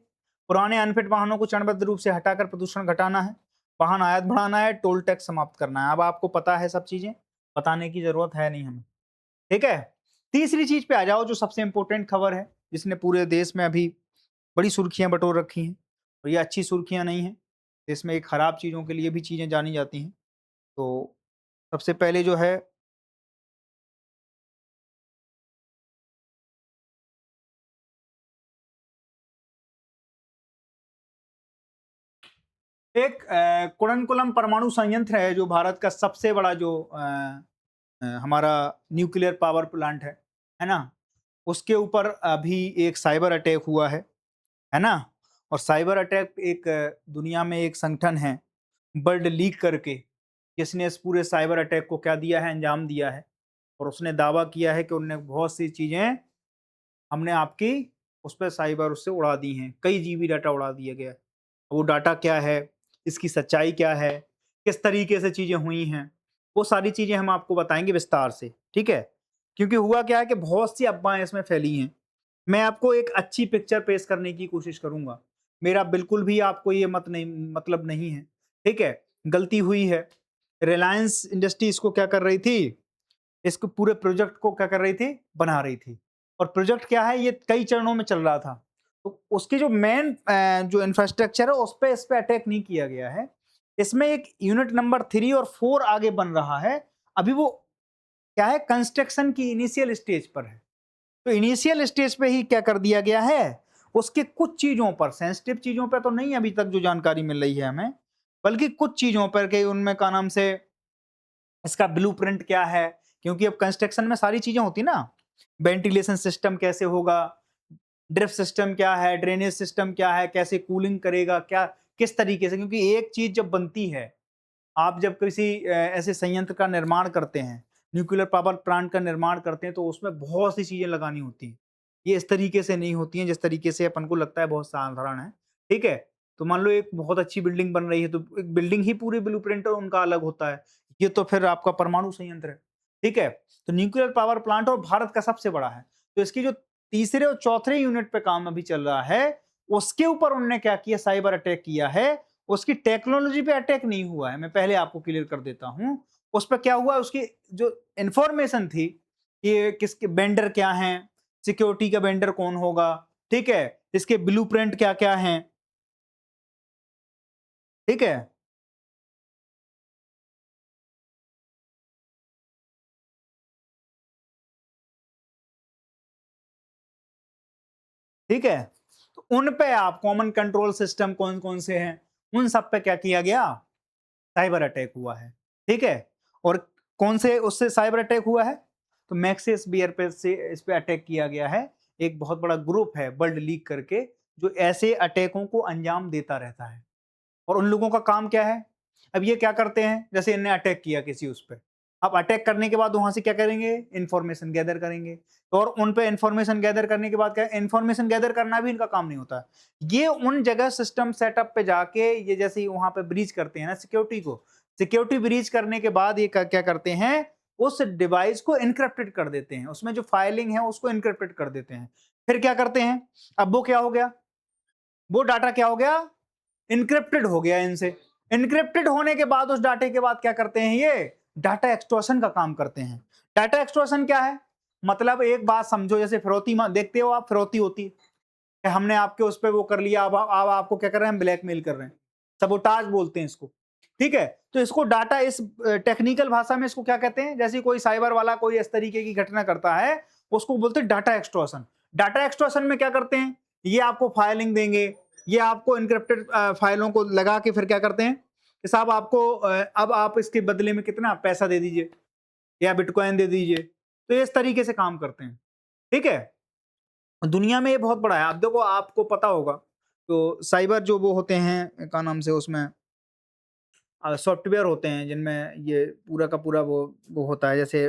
पुराने अनफिट वाहनों को चरणबद्ध रूप से हटाकर प्रदूषण घटाना है, वाहन आयात बढ़ाना है, टोल टैक्स समाप्त करना है। अब आपको पता है सब चीजें, बताने की जरूरत है नहीं हमें, ठीक है। तीसरी चीज पे आ जाओ, जो सबसे इंपॉर्टेंट खबर है, जिसने पूरे देश में अभी बड़ी सुर्खियां बटोर रखी हैं, और ये अच्छी सुर्खियां नहीं है, इसमें एक खराब चीजों के लिए भी चीजें जानी जाती हैं। तो सबसे पहले जो है, एक कुड़नकुलम परमाणु संयंत्र है, जो भारत का सबसे बड़ा जो हमारा न्यूक्लियर पावर प्लांट है ना, उसके ऊपर अभी एक साइबर अटैक हुआ है ना। और साइबर अटैक एक दुनिया में एक संगठन है बर्ड लीक करके, जिसने इस पूरे साइबर अटैक को क्या दिया है, अंजाम दिया है। और उसने दावा किया है कि उनने बहुत सी चीजें हमने आपकी उस पर साइबर उससे उड़ा दी हैं, कई जीबी डाटा उड़ा दिया गया है। वो डाटा क्या है, इसकी सच्चाई क्या है, किस तरीके से चीजें हुई हैं, वो सारी चीजें हम आपको बताएंगे विस्तार से, ठीक है। क्योंकि हुआ क्या है कि बहुत सी अफवाहें इसमें फैली हैं। मैं आपको एक अच्छी पिक्चर पेश करने की कोशिश करूंगा। मेरा बिल्कुल भी आपको ये मत नहीं मतलब नहीं है, ठीक है। गलती हुई है। रिलायंस इंडस्ट्री इसको क्या कर रही थी, इसको पूरे प्रोजेक्ट को क्या कर रही थी, बना रही थी। और प्रोजेक्ट क्या है, ये कई चरणों में चल रहा था। तो उसकी जो मेन जो इंफ्रास्ट्रक्चर है इस पे अटैक नहीं किया गया है। इसमें एक यूनिट नंबर 3 और 4 आगे बन रहा है। अभी वो क्या है, कंस्ट्रक्शन की इनिशियल स्टेज पर है। तो इनिशियल स्टेज पे ही क्या कर दिया गया है, उसके कुछ चीजों पर, सेंसिटिव चीजों पर तो नहीं अभी तक जो जानकारी मिल रही है हमें, बल्कि कुछ चीजों पर के उनमें का नाम से इसका ब्लूप्रिंट क्या है। क्योंकि अब कंस्ट्रक्शन में सारी चीजें होती ना, वेंटिलेशन सिस्टम कैसे होगा, ड्रिफ्ट सिस्टम क्या है, ड्रेनेज सिस्टम क्या है, कैसे कूलिंग करेगा, क्या किस तरीके से। क्योंकि एक चीज जब बनती है, आप जब किसी ऐसे संयंत्र का निर्माण करते हैं, न्यूक्लियर पावर प्लांट का निर्माण करते हैं, तो उसमें बहुत सी चीजें लगानी होती हैं। ये इस तरीके से नहीं होती हैं जिस तरीके से अपन को लगता है बहुत साधारण है, ठीक है। तो मान लो एक बहुत अच्छी बिल्डिंग बन रही है, तो एक बिल्डिंग ही पूरी ब्लूप्रिंट उनका अलग होता है। ये तो फिर आपका परमाणु संयंत्र है, ठीक है। तो न्यूक्लियर पावर प्लांट और भारत का सबसे बड़ा है। तो इसकी जो तीसरे और चौथे यूनिट पे काम अभी चल रहा है, उसके ऊपर उन्होंने क्या किया, साइबर अटैक किया है। उसकी टेक्नोलॉजी पे अटैक नहीं हुआ है, मैं पहले आपको क्लियर कर देता हूं। उस पर क्या हुआ, उसकी जो इंफॉर्मेशन थी कि किसके वेंडर क्या हैं, सिक्योरिटी का वेंडर कौन होगा, ठीक है, इसके ब्लूप्रिंट क्या क्या हैं, ठीक है, ठीक है। तो उन पे आप कॉमन कंट्रोल सिस्टम कौन कौन से हैं, उन सब पे क्या किया गया, साइबर अटैक हुआ है, ठीक है। और कौन से उससे साइबर अटैक हुआ है, तो मैक्सिस बियर पे से इस पे अटैक किया गया है। एक बहुत बड़ा ग्रुप है वर्ल्ड लीग करके, जो ऐसे अटैकों को अंजाम देता रहता है। और उन लोगों का काम क्या है, अब ये क्या करते हैं, जैसे इनने अटैक किया किसी उस पर, अब अटैक करने के बाद वहां से क्या करेंगे, इंफॉर्मेशन गैदर करेंगे। और उन पे इंफॉर्मेशन गैदर करने के बाद क्या, इंफॉर्मेशन गैदर करना भी इनका काम नहीं होता। ये उन जगह सिस्टम सेटअप पे जाके, ये जैसे ही वहां पे ब्रीच करते हैं ना सिक्योरिटी को, सिक्योरिटी ब्रीच करने के बाद ये क्या करते हैं, उस डिवाइस को इनक्रिप्टेड कर देते हैं, उसमें जो फाइलिंग है उसको इनक्रिप्टेड कर देते हैं। फिर क्या करते हैं, अब वो क्या हो गया, वो डाटा क्या हो गया, इनक्रिप्टेड हो गया इनसे। इनक्रिप्टेड होने के बाद उस डाटे के बाद क्या करते हैं, ये डाटा एक्सटॉर्शन का काम करते हैं। डाटा एक्सटॉर्शन क्या है, मतलब एक बात समझो, जैसे फिरौती देखते हो आप, फिरौती होती है कि हमने आपके उस पर वो कर लिया, अब आपको क्या कर रहे हैं, हम ब्लैकमेल कर रहे हैं, सबोटाज बोलते हैं इसको, ठीक है। तो इसको डाटा, इस टेक्निकल भाषा में इसको क्या कहते हैं, जैसे कोई साइबर वाला कोई इस तरीके की घटना करता है, उसको बोलते हैं डाटा एक्सटॉर्शन। डाटा एक्सटॉर्शन में क्या करते हैं, ये आपको फाइलिंग देंगे, ये आपको इनक्रिप्टेड फाइलों को लगा के फिर क्या करते हैं कि साहब आपको अब आप इसके बदले में कितना पैसा दे दीजिए, या बिटकॉइन दे दीजिए। तो ये इस तरीके से काम करते हैं, ठीक है। दुनिया में ये बहुत बड़ा है। आप देखो, आपको पता होगा तो साइबर जो वो होते हैं, क्या नाम से, उसमें सॉफ्टवेयर होते हैं जिनमें ये पूरा का पूरा वो होता है। जैसे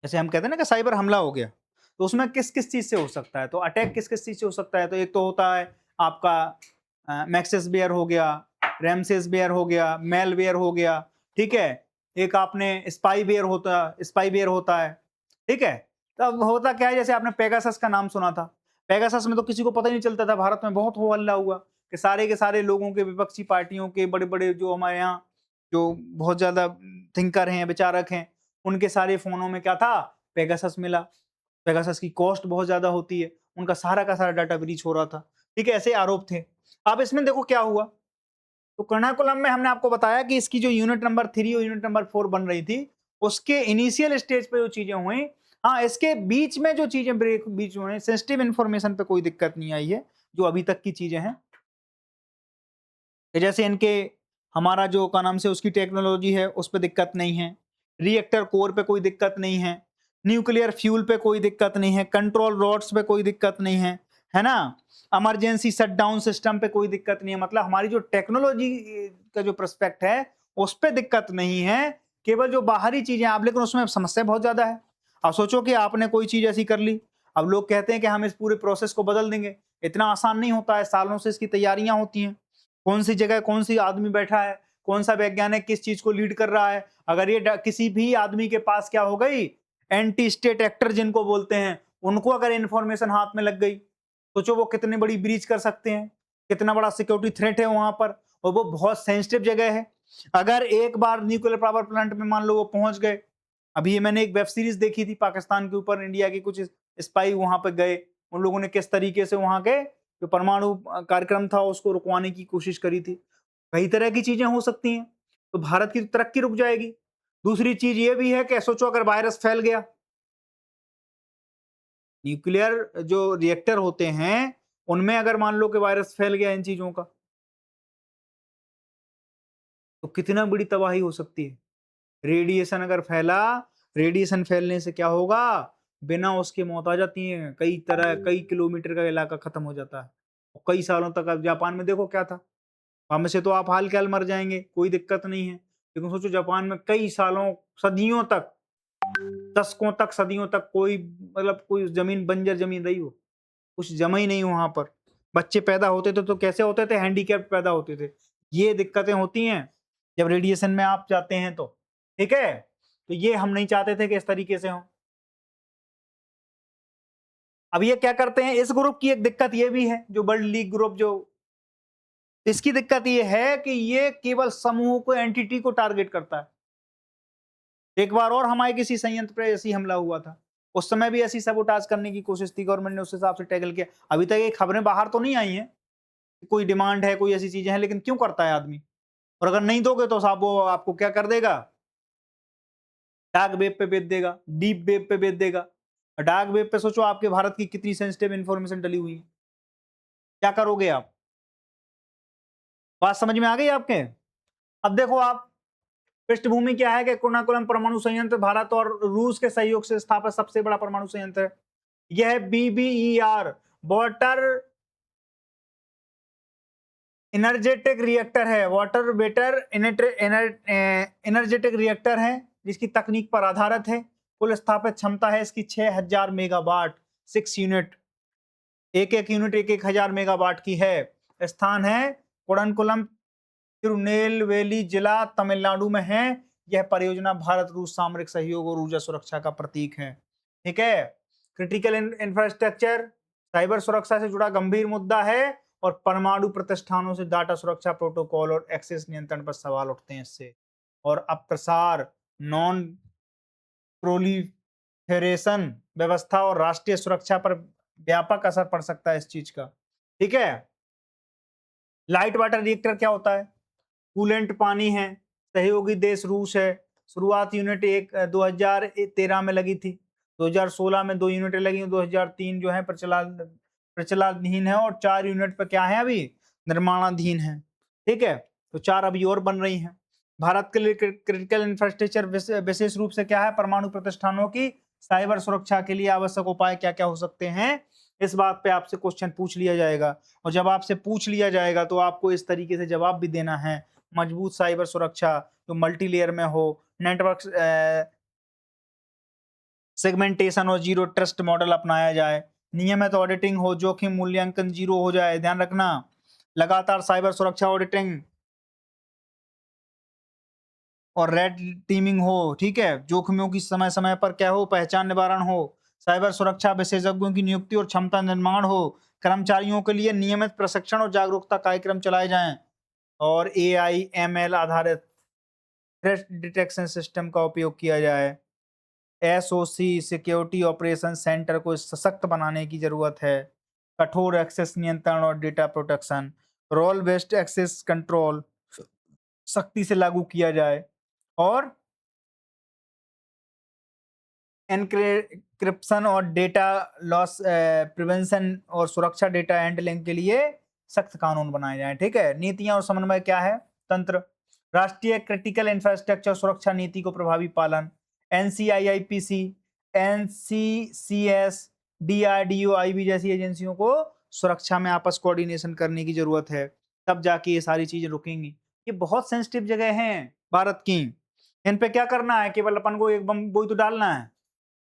जैसे हम कहते हैं ना कि साइबर हमला हो गया, तो उसमें किस-किस चीज़ से हो सकता है, तो अटैक किस-किस चीज़ से हो सकता है। तो एक तो होता है आपका मैक्सेसवेयर हो गया, रैमसेसवेयर हो गया, मैलवेयर हो गया, ठीक है। एक आपने स्पाईवेयर होता है, ठीक है। तब होता क्या है, जैसे आपने पेगासस का नाम सुना था। पेगासस में तो किसी को पता ही नहीं चलता था, भारत में बहुत हो हल्ला हुआ कि सारे के सारे लोगों के, विपक्षी पार्टियों के, बड़े-बड़े जो हमारे यहाँ जो बहुत ज़्यादा थिंकर हैं, विचारक हैं, उनके सारे फ़ोनों में क्या था, पेगासस मिला। पेगासस की कॉस्ट बहुत ज़्यादा होती है, उनका सारा का सारा डाटा ब्रीच हो रहा था। ठीक है, ऐसे आरोप थे। अब इसमें देखो क्या हुआ, तो कर्नाकुलम में हमने आपको बताया कि इसकी जो यूनिट नंबर 3 और यूनिट नंबर 4 बन रही थी, उसके इनिशियल स्टेज पे जो चीज़ें हुई, हाँ, इसके बीच में जो चीज़ें बीच में सेंसिटिव इन्फॉर्मेशन पे कोई दिक्कत नहीं आई है, जो अभी तक की चीज़ें हैं। कि जैसे इनके हमारा जो क्या नाम से उसकी टेक्नोलॉजी है, उस पे दिक्कत नहीं है। रिएक्टर कोर पे कोई दिक्कत नहीं है। न्यूक्लियर फ्यूल पे कोई दिक्कत नहीं है। कंट्रोल रॉड्स पे कोई दिक्कत नहीं है ना? इमरजेंसी शटडाउन सिस्टम पे कोई दिक्कत नहीं है। मतलब हमारी जो टेक्नोलॉजी का जो प्रोस्पेक्ट है, उस पे दिक्कत नहीं है। केवल जो बाहरी चीज़ें आप, लेकिन उसमें समस्या बहुत ज़्यादा है। अब सोचो कि आपने कोई चीज़ ऐसी कर ली, अब लोग कहते हैं कि हम इस पूरे प्रोसेस को बदल देंगे। इतना आसान नहीं होता है, सालों से इसकी तैयारियाँ होती हैं। कौन सी जगह कौन सी आदमी बैठा है, कौन सा वैज्ञानिक किस चीज को लीड कर रहा है। अगर ये किसी भी आदमी के पास क्या हो गई, एंटी स्टेट एक्टर जिनको बोलते हैं, उनको अगर इंफॉर्मेशन हाथ में लग गई, सोचो वो कितनी बड़ी ब्रीच कर सकते हैं, कितना बड़ा सिक्योरिटी थ्रेट है वहां पर, और वो बहुत सेंसिटिव जगह है। अगर एक बार न्यूक्लियर पावर प्लांट में मान लो वो पहुंच गए, अभी ये मैंने एक वेब सीरीज देखी थी पाकिस्तान के ऊपर, इंडिया के कुछ स्पाई वहां पर गए, उन लोगों ने किस तरीके से वहां के जो परमाणु कार्यक्रम था उसको रुकवाने की कोशिश करी थी। कई तरह की चीजें हो सकती हैं, तो भारत की तरक्की रुक जाएगी। दूसरी चीज ये भी है कि सोचो अगर वायरस फैल गया, न्यूक्लियर जो रिएक्टर होते हैं उनमें अगर मान लो कि वायरस फैल गया इन चीजों का, तो कितना बड़ी तबाही हो सकती है। रेडिएशन अगर फैला, रेडिएशन फैलने से क्या होगा, बिना उसके मौत आ जाती है, कई किलोमीटर का इलाका खत्म हो जाता है। और कई सालों तक, अब जापान में देखो क्या था, हम से तो आप हाल के हाल मर जाएंगे, कोई दिक्कत नहीं है, लेकिन सोचो जापान में कई सालों, सदियों तक, दशकों तक, सदियों तक कोई, मतलब कोई जमीन, बंजर जमीन रही हो, कुछ जमा ही नहीं वहां पर। बच्चे पैदा होते थे तो कैसे होते थे, हैंडीकैप पैदा होते थे। ये दिक्कतें होती हैं जब रेडिएशन में आप जाते हैं तो, ठीक है। तो ये हम नहीं चाहते थे कि इस तरीके से हो। अब ये क्या करते हैं, इस ग्रुप की एक दिक्कत ये भी है, जो वर्ल्ड लीग ग्रुप जो, इसकी दिक्कत ये है कि ये केवल समूह को, एंटिटी को टारगेट करता है। एक बार और हमारे किसी संयंत्र पर ऐसी हमला हुआ था, उस समय भी ऐसी सबोटाज करने की कोशिश थी, गवर्नमेंट ने उस हिसाब से टैकल किया। अभी तक ये खबरें बाहर तो नहीं आई हैं, कोई डिमांड है, कोई ऐसी चीजें हैं, लेकिन क्यों करता है आदमी। और अगर नहीं दोगे तो साहब वो आपको क्या कर देगा, डार्क वेब पे बेच देगा, डीप वेब पे बेच देगा। डार्क वेब पे सोचो आपके भारत की कितनी सेंसिटिव इंफॉर्मेशन डली हुई है, क्या करोगे आप। बात समझ में आ गई आपके। अब देखो आप, पृष्ठभूमि क्या है कि कुर्नाकुलम परमाणु संयंत्र भारत और रूस के सहयोग से स्थापित सबसे बड़ा परमाणु संयंत्र है। यह BBER, वाटर एनर्जेटिक रिएक्टर है, वाटर बेटर एनर्जेटिक रिएक्टर है, जिसकी तकनीक पर आधारित है। कुल स्थापित क्षमता है इसकी 6000 मेगावाट, 6 यूनिट, एक यूनिट 1000 मेगावाट की है। स्थान है कुड़नकुलम, तिरुनेलवेली जिला, तमिलनाडु में है। यह परियोजना भारत रूस सामरिक सहयोग और ऊर्जा सुरक्षा का प्रतीक है, ठीक है। क्रिटिकल इंफ्रास्ट्रक्चर, साइबर सुरक्षा से जुड़ा गंभीर मुद्दा है, और परमाणु प्रतिष्ठानों से डाटा सुरक्षा प्रोटोकॉल और एक्सेस नियंत्रण पर सवाल उठते हैं इससे। और अप्रसार, नॉन प्रोलिफेरेशन व्यवस्था और राष्ट्रीय सुरक्षा पर व्यापक असर पड़ सकता है इस चीज का, ठीक है। लाइट वाटर रिएक्टर क्या होता है, कूलेंट पानी है, सहयोगी देश रूस है। शुरुआत यूनिट 2013 में लगी थी, 2016 में 2 यूनिटें लगी, 2003 जो है प्रचलाधीन है, और 4 यूनिट पे क्या है अभी निर्माणाधीन है, ठीक है। तो 4 अभी और बन रही हैं। भारत के लिए क्रिटिकल इंफ्रास्ट्रक्चर विशेष रूप से क्या है, परमाणु प्रतिष्ठानों की साइबर सुरक्षा के लिए आवश्यक उपाय क्या क्या हो सकते हैं, इस बात पे आपसे क्वेश्चन पूछ लिया जाएगा। और जब आपसे पूछ लिया जाएगा तो आपको इस तरीके से जवाब भी देना है। मजबूत साइबर सुरक्षा जो मल्टी लेयर में हो, नेटवर्क सेगमेंटेशन और जीरो ट्रस्ट मॉडल अपनाया जाए, नियमित ऑडिटिंग हो, जोखिम मूल्यांकन जीरो हो जाए, ध्यान रखना, लगातार साइबर सुरक्षा ऑडिटिंग और रेड टीमिंग हो, ठीक है, जोखिमों की समय समय पर क्या हो, पहचान निवारण हो, साइबर सुरक्षा विशेषज्ञों की नियुक्ति और क्षमता निर्माण हो, कर्मचारियों के लिए नियमित प्रशिक्षण और जागरूकता कार्यक्रम चलाए जाएं, और एआई एमएल आधारित थ्रेट डिटेक्शन सिस्टम का उपयोग किया जाए। एसओसी सिक्योरिटी ऑपरेशन सेंटर को सशक्त बनाने की जरूरत है। कठोर एक्सेस नियंत्रण और data protection, role based access control सख्ती से लागू किया जाए, और एनक्रिप्शन और डेटा लॉस प्रिवेंशन और सुरक्षा डेटा हैंडलिंग के लिए सख्त कानून बनाए जाएं। ठीक है, नीतियां और समन्वय क्या है, तंत्र, राष्ट्रीय क्रिटिकल इंफ्रास्ट्रक्चर सुरक्षा नीति को प्रभावी पालन, एनसीआईआईपीसी, एनसीसीएस, डीआरडीओ, आईबी जैसी एजेंसियों को सुरक्षा में आपस कोऑर्डिनेशन करने की जरूरत है, तब जाके ये सारी चीजें रुकेंगी। ये बहुत सेंसिटिव जगह हैं भारत की, इन पे क्या करना है, केवल अपन को एक बम बोई तो डालना है।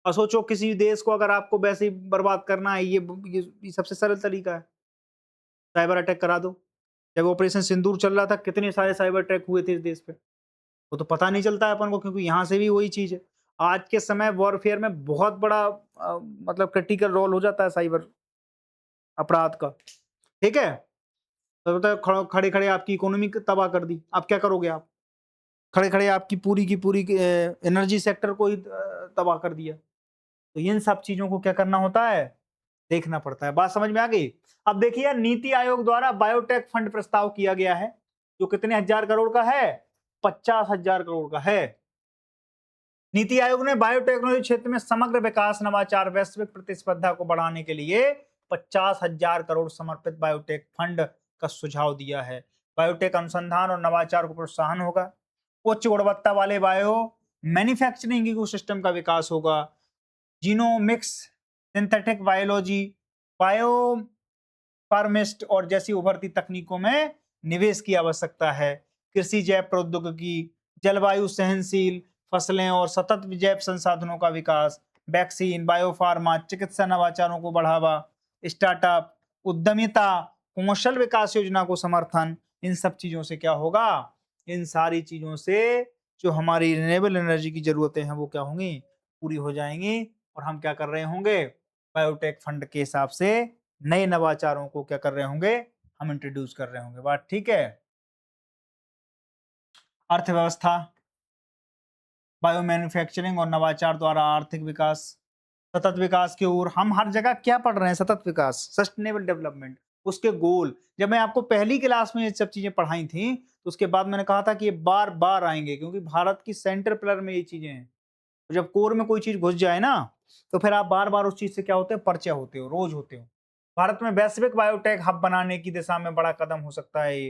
और सोचो किसी देश को अगर आपको वैसे ही बर्बाद करना है, ये सबसे सरल तरीका है, साइबर अटैक करा दो। जब ऑपरेशन सिंदूर चल रहा था, कितने सारे साइबर अटैक हुए थे इस देश पे, वो तो पता नहीं चलता है अपन को, क्योंकि यहाँ से भी वही चीज है। आज के समय वॉरफेयर में बहुत बड़ा मतलब क्रिटिकल रोल हो जाता है साइबर अपराध का। ठीक है, तो बताओ, खड़े खड़े आपकी इकोनॉमी तबाह कर दी, आप क्या करोगे, आप खड़े खड़े आपकी पूरी की पूरी एनर्जी सेक्टर को ही तबाह कर दिया। तो इन सब चीजों को क्या करना होता है, देखना पड़ता है। बात समझ में आ गई। अब देखिए, नीति आयोग द्वारा बायोटेक फंड प्रस्ताव किया गया है, जो कितने हजार करोड़ का है, 50,000 करोड़ का है। नीति आयोग ने बायोटेक्नोलॉजी क्षेत्र में समग्र विकास, नवाचार, वैश्विक प्रतिस्पर्धा को बढ़ाने के लिए 50,000 करोड़ समर्पित बायोटेक फंड का सुझाव दिया है। बायोटेक अनुसंधान और नवाचार को प्रोत्साहन होगा, उच्च गुणवत्ता वाले बायो मैन्युफैक्चरिंग इकोसिस्टम का विकास होगा, जीनोमिक्स, सिंथेटिक बायोलॉजी, बायो फार्मिस्ट और जैसी उभरती तकनीकों में निवेश की आवश्यकता है। कृषि जैव प्रौद्योगिकी, जलवायु सहनशील फसलें और सतत जैव संसाधनों का विकास, वैक्सीन, बायोफार्मा, चिकित्सा नवाचारों को बढ़ावा, स्टार्टअप, उद्यमिता, कौशल विकास योजना को समर्थन, इन सब चीजों से क्या होगा, इन सारी चीजों से जो हमारी रिन्यूएबल एनर्जी की जरूरतें हैं वो क्या होंगी, पूरी हो जाएंगी। और हम क्या कर रहे होंगे, बायोटेक फंड के हिसाब से नए नवाचारों को क्या कर रहे होंगे, हम इंट्रोड्यूस कर रहे होंगे। बात ठीक है। अर्थव्यवस्था, बायो मैन्युफैक्चरिंग और नवाचार द्वारा आर्थिक विकास, सतत विकास की ओर हम हर जगह क्या पढ़ रहे हैं, सतत विकास, सस्टेनेबल डेवलपमेंट, उसके गोल। जब मैं आपको पहली क्लास में ये सब चीजें पढ़ाई थी, तो उसके बाद मैंने कहा था कि ये बार बार आएंगे, क्योंकि भारत की सेंटर पिलर में ये चीजें हैं। तो जब कोर में कोई चीज घुस जाए ना, तो फिर आप बार बार उस चीज से क्या होते हैं, परिचय होते हो, रोज होते हो। भारत में वैश्विक बायोटेक हब बनाने की दिशा में बड़ा कदम हो सकता है ये।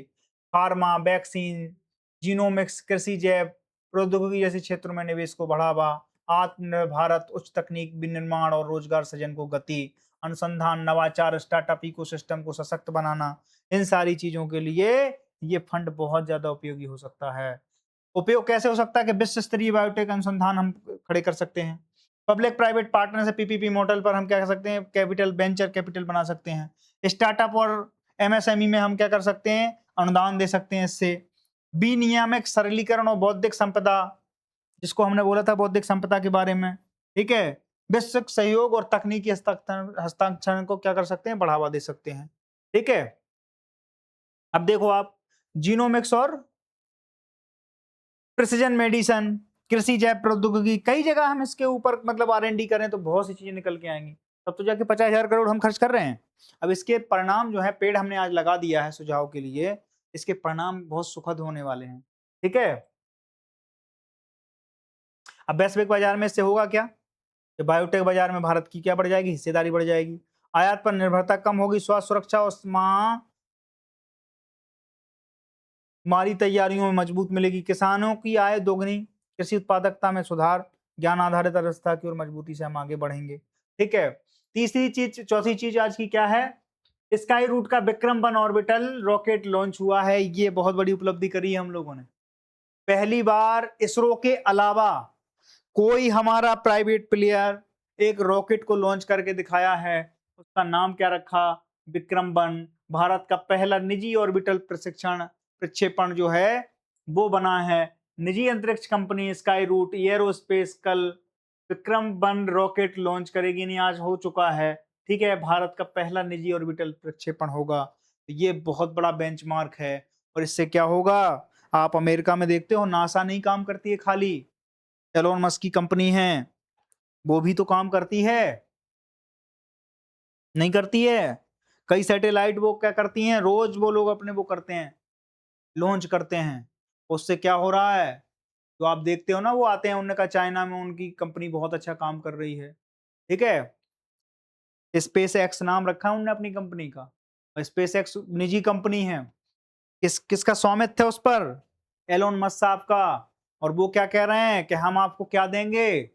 फार्मा, वैक्सीन, जीनोमिक्स, कृषि जैव प्रौद्योगिकी जैसे क्षेत्रों में निवेश को बढ़ावा, आत्मनिर्भर भारत, उच्च तकनीक विनिर्माण और रोजगार सृजन को गति, अनुसंधान, नवाचार, स्टार्टअप इकोसिस्टम को सशक्त बनाना, इन सारी चीजों के लिए ये फंड बहुत ज्यादा उपयोगी हो सकता है। उपयोग कैसे हो सकता है कि विश्व स्तरीय बायोटेक अनुसंधान हम खड़े कर सकते हैं। पब्लिक प्राइवेट पार्टनर से पीपीपी मॉडल पर हम क्या कर सकते हैं, कैपिटल, वेंचर कैपिटल बना सकते हैं। स्टार्टअप और एमएसएमई में हम क्या कर सकते हैं, अनुदान दे सकते हैं इससे। विनियामक सरलीकरण और बौद्धिक संपदा, जिसको हमने बोला था बौद्धिक संपदा के बारे में, ठीक है, वैश्विक सहयोग और तकनीकी हस्तांतरण को क्या कर सकते हैं, बढ़ावा दे सकते हैं। ठीक है, अब देखो आप, जीनोमिक्स और प्रिसीजन मेडिसन, कृषि जैव प्रौद्योगिकी, कई जगह हम इसके ऊपर मतलब R&D करें तो बहुत सी चीजें निकल के आएंगी। तब तो जाके 50,000 करोड़ हम खर्च कर रहे हैं। अब इसके परिणाम जो है, पेड़ हमने आज लगा दिया है सुझाव के लिए, इसके परिणाम बहुत सुखद होने वाले हैं। ठीक है, अब वैश्विक बाजार में इससे होगा क्या, कि बायोटेक बाजार में भारत की क्या बढ़ जाएगी, हिस्सेदारी बढ़ जाएगी, आयात पर निर्भरता कम होगी, स्वास्थ्य सुरक्षा और हमारी तैयारियों में मजबूत मिलेगी, किसानों की आय दोगुनी, कृषि उत्पादकता में सुधार, ज्ञान आधारित अर्थव्यवस्था की ओर मजबूती से हम आगे बढ़ेंगे। ठीक है। तीसरी चीज, चौथी चीज आज की क्या है? स्काई रूट का विक्रम 1 ऑर्बिटल रॉकेट लॉन्च हुआ है। ये बहुत बड़ी उपलब्धि करी है हम लोगों ने। पहली बार इसरो के अलावा कोई हमारा प्राइवेट प्लेयर एक रॉकेट को लॉन्च करके दिखाया है। उसका नाम क्या रखा? विक्रम 1। भारत का पहला निजी ऑर्बिटल प्रशिक्षण प्रक्षेपण जो है वो बना है। निजी अंतरिक्ष कंपनी स्काई रूट एयरोस्पेस कल विक्रम 1 रॉकेट लॉन्च करेगी, नहीं आज हो चुका है। ठीक है, भारत का पहला निजी ऑर्बिटल प्रक्षेपण होगा। तो ये बहुत बड़ा बेंचमार्क है। और इससे क्या होगा? आप अमेरिका में देखते हो नासा नहीं काम करती है खाली, एलोन मस्क की कंपनी है, वो भी तो काम करती है, नहीं करती है? कई सैटेलाइट वो क्या करती हैं, रोज वो लोग अपने वो करते हैं, लॉन्च करते हैं। उससे क्या हो रहा है? तो आप देखते हो ना, वो आते हैं, उन्होंने कहा चाइना में उनकी कंपनी बहुत अच्छा काम कर रही है। ठीक है, स्पेस एक्स नाम रखा है उन्होंने अपनी कंपनी का। और स्पेस एक्स निजी कंपनी है। किसका स्वामित्व है उस पर? एलोन मस्क साहब का। और वो क्या कह रहे हैं कि हम आपको क्या देंगे?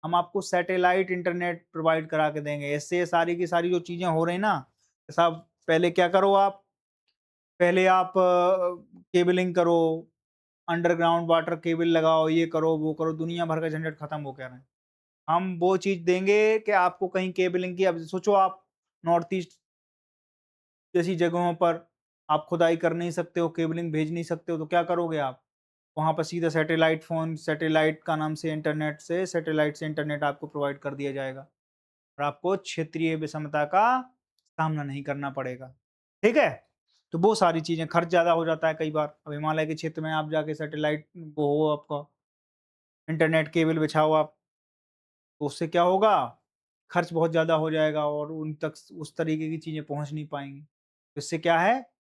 हम आपको सैटेलाइट इंटरनेट प्रोवाइड करा के देंगे। इससे ये सारी की सारी जो चीजें हो रही ना, साहब पहले क्या करो आप, पहले आप केबलिंग करो, अंडरग्राउंड वाटर केबल लगाओ, ये करो वो करो, दुनिया भर का झंझट खत्म हो कह रहे हैं। हम वो चीज देंगे कि आपको कहीं केबलिंग की, अब सोचो आप नॉर्थ ईस्ट जैसी जगहों पर आप खुदाई कर नहीं सकते हो, केबलिंग भेज नहीं सकते हो, तो क्या करोगे आप? वहाँ पर सीधा सैटेलाइट फ़ोन, सैटेलाइट का नाम से इंटरनेट से, सैटेलाइट से इंटरनेट आपको प्रोवाइड कर दिया जाएगा और आपको क्षेत्रीय विषमता का सामना नहीं करना पड़ेगा। ठीक है? तो वो सारी चीज़ें, खर्च ज़्यादा हो जाता है कई बार। अब हिमालय के क्षेत्र में आप जाके सैटेलाइट वो हो आपका, इंटरनेट केबल बिछाओ आप, तो उससे क्या होगा? खर्च बहुत ज़्यादा हो जाएगा और उन तक उस तरीके की चीज़ें पहुँच नहीं पाएँगी। तो इससे क्या है,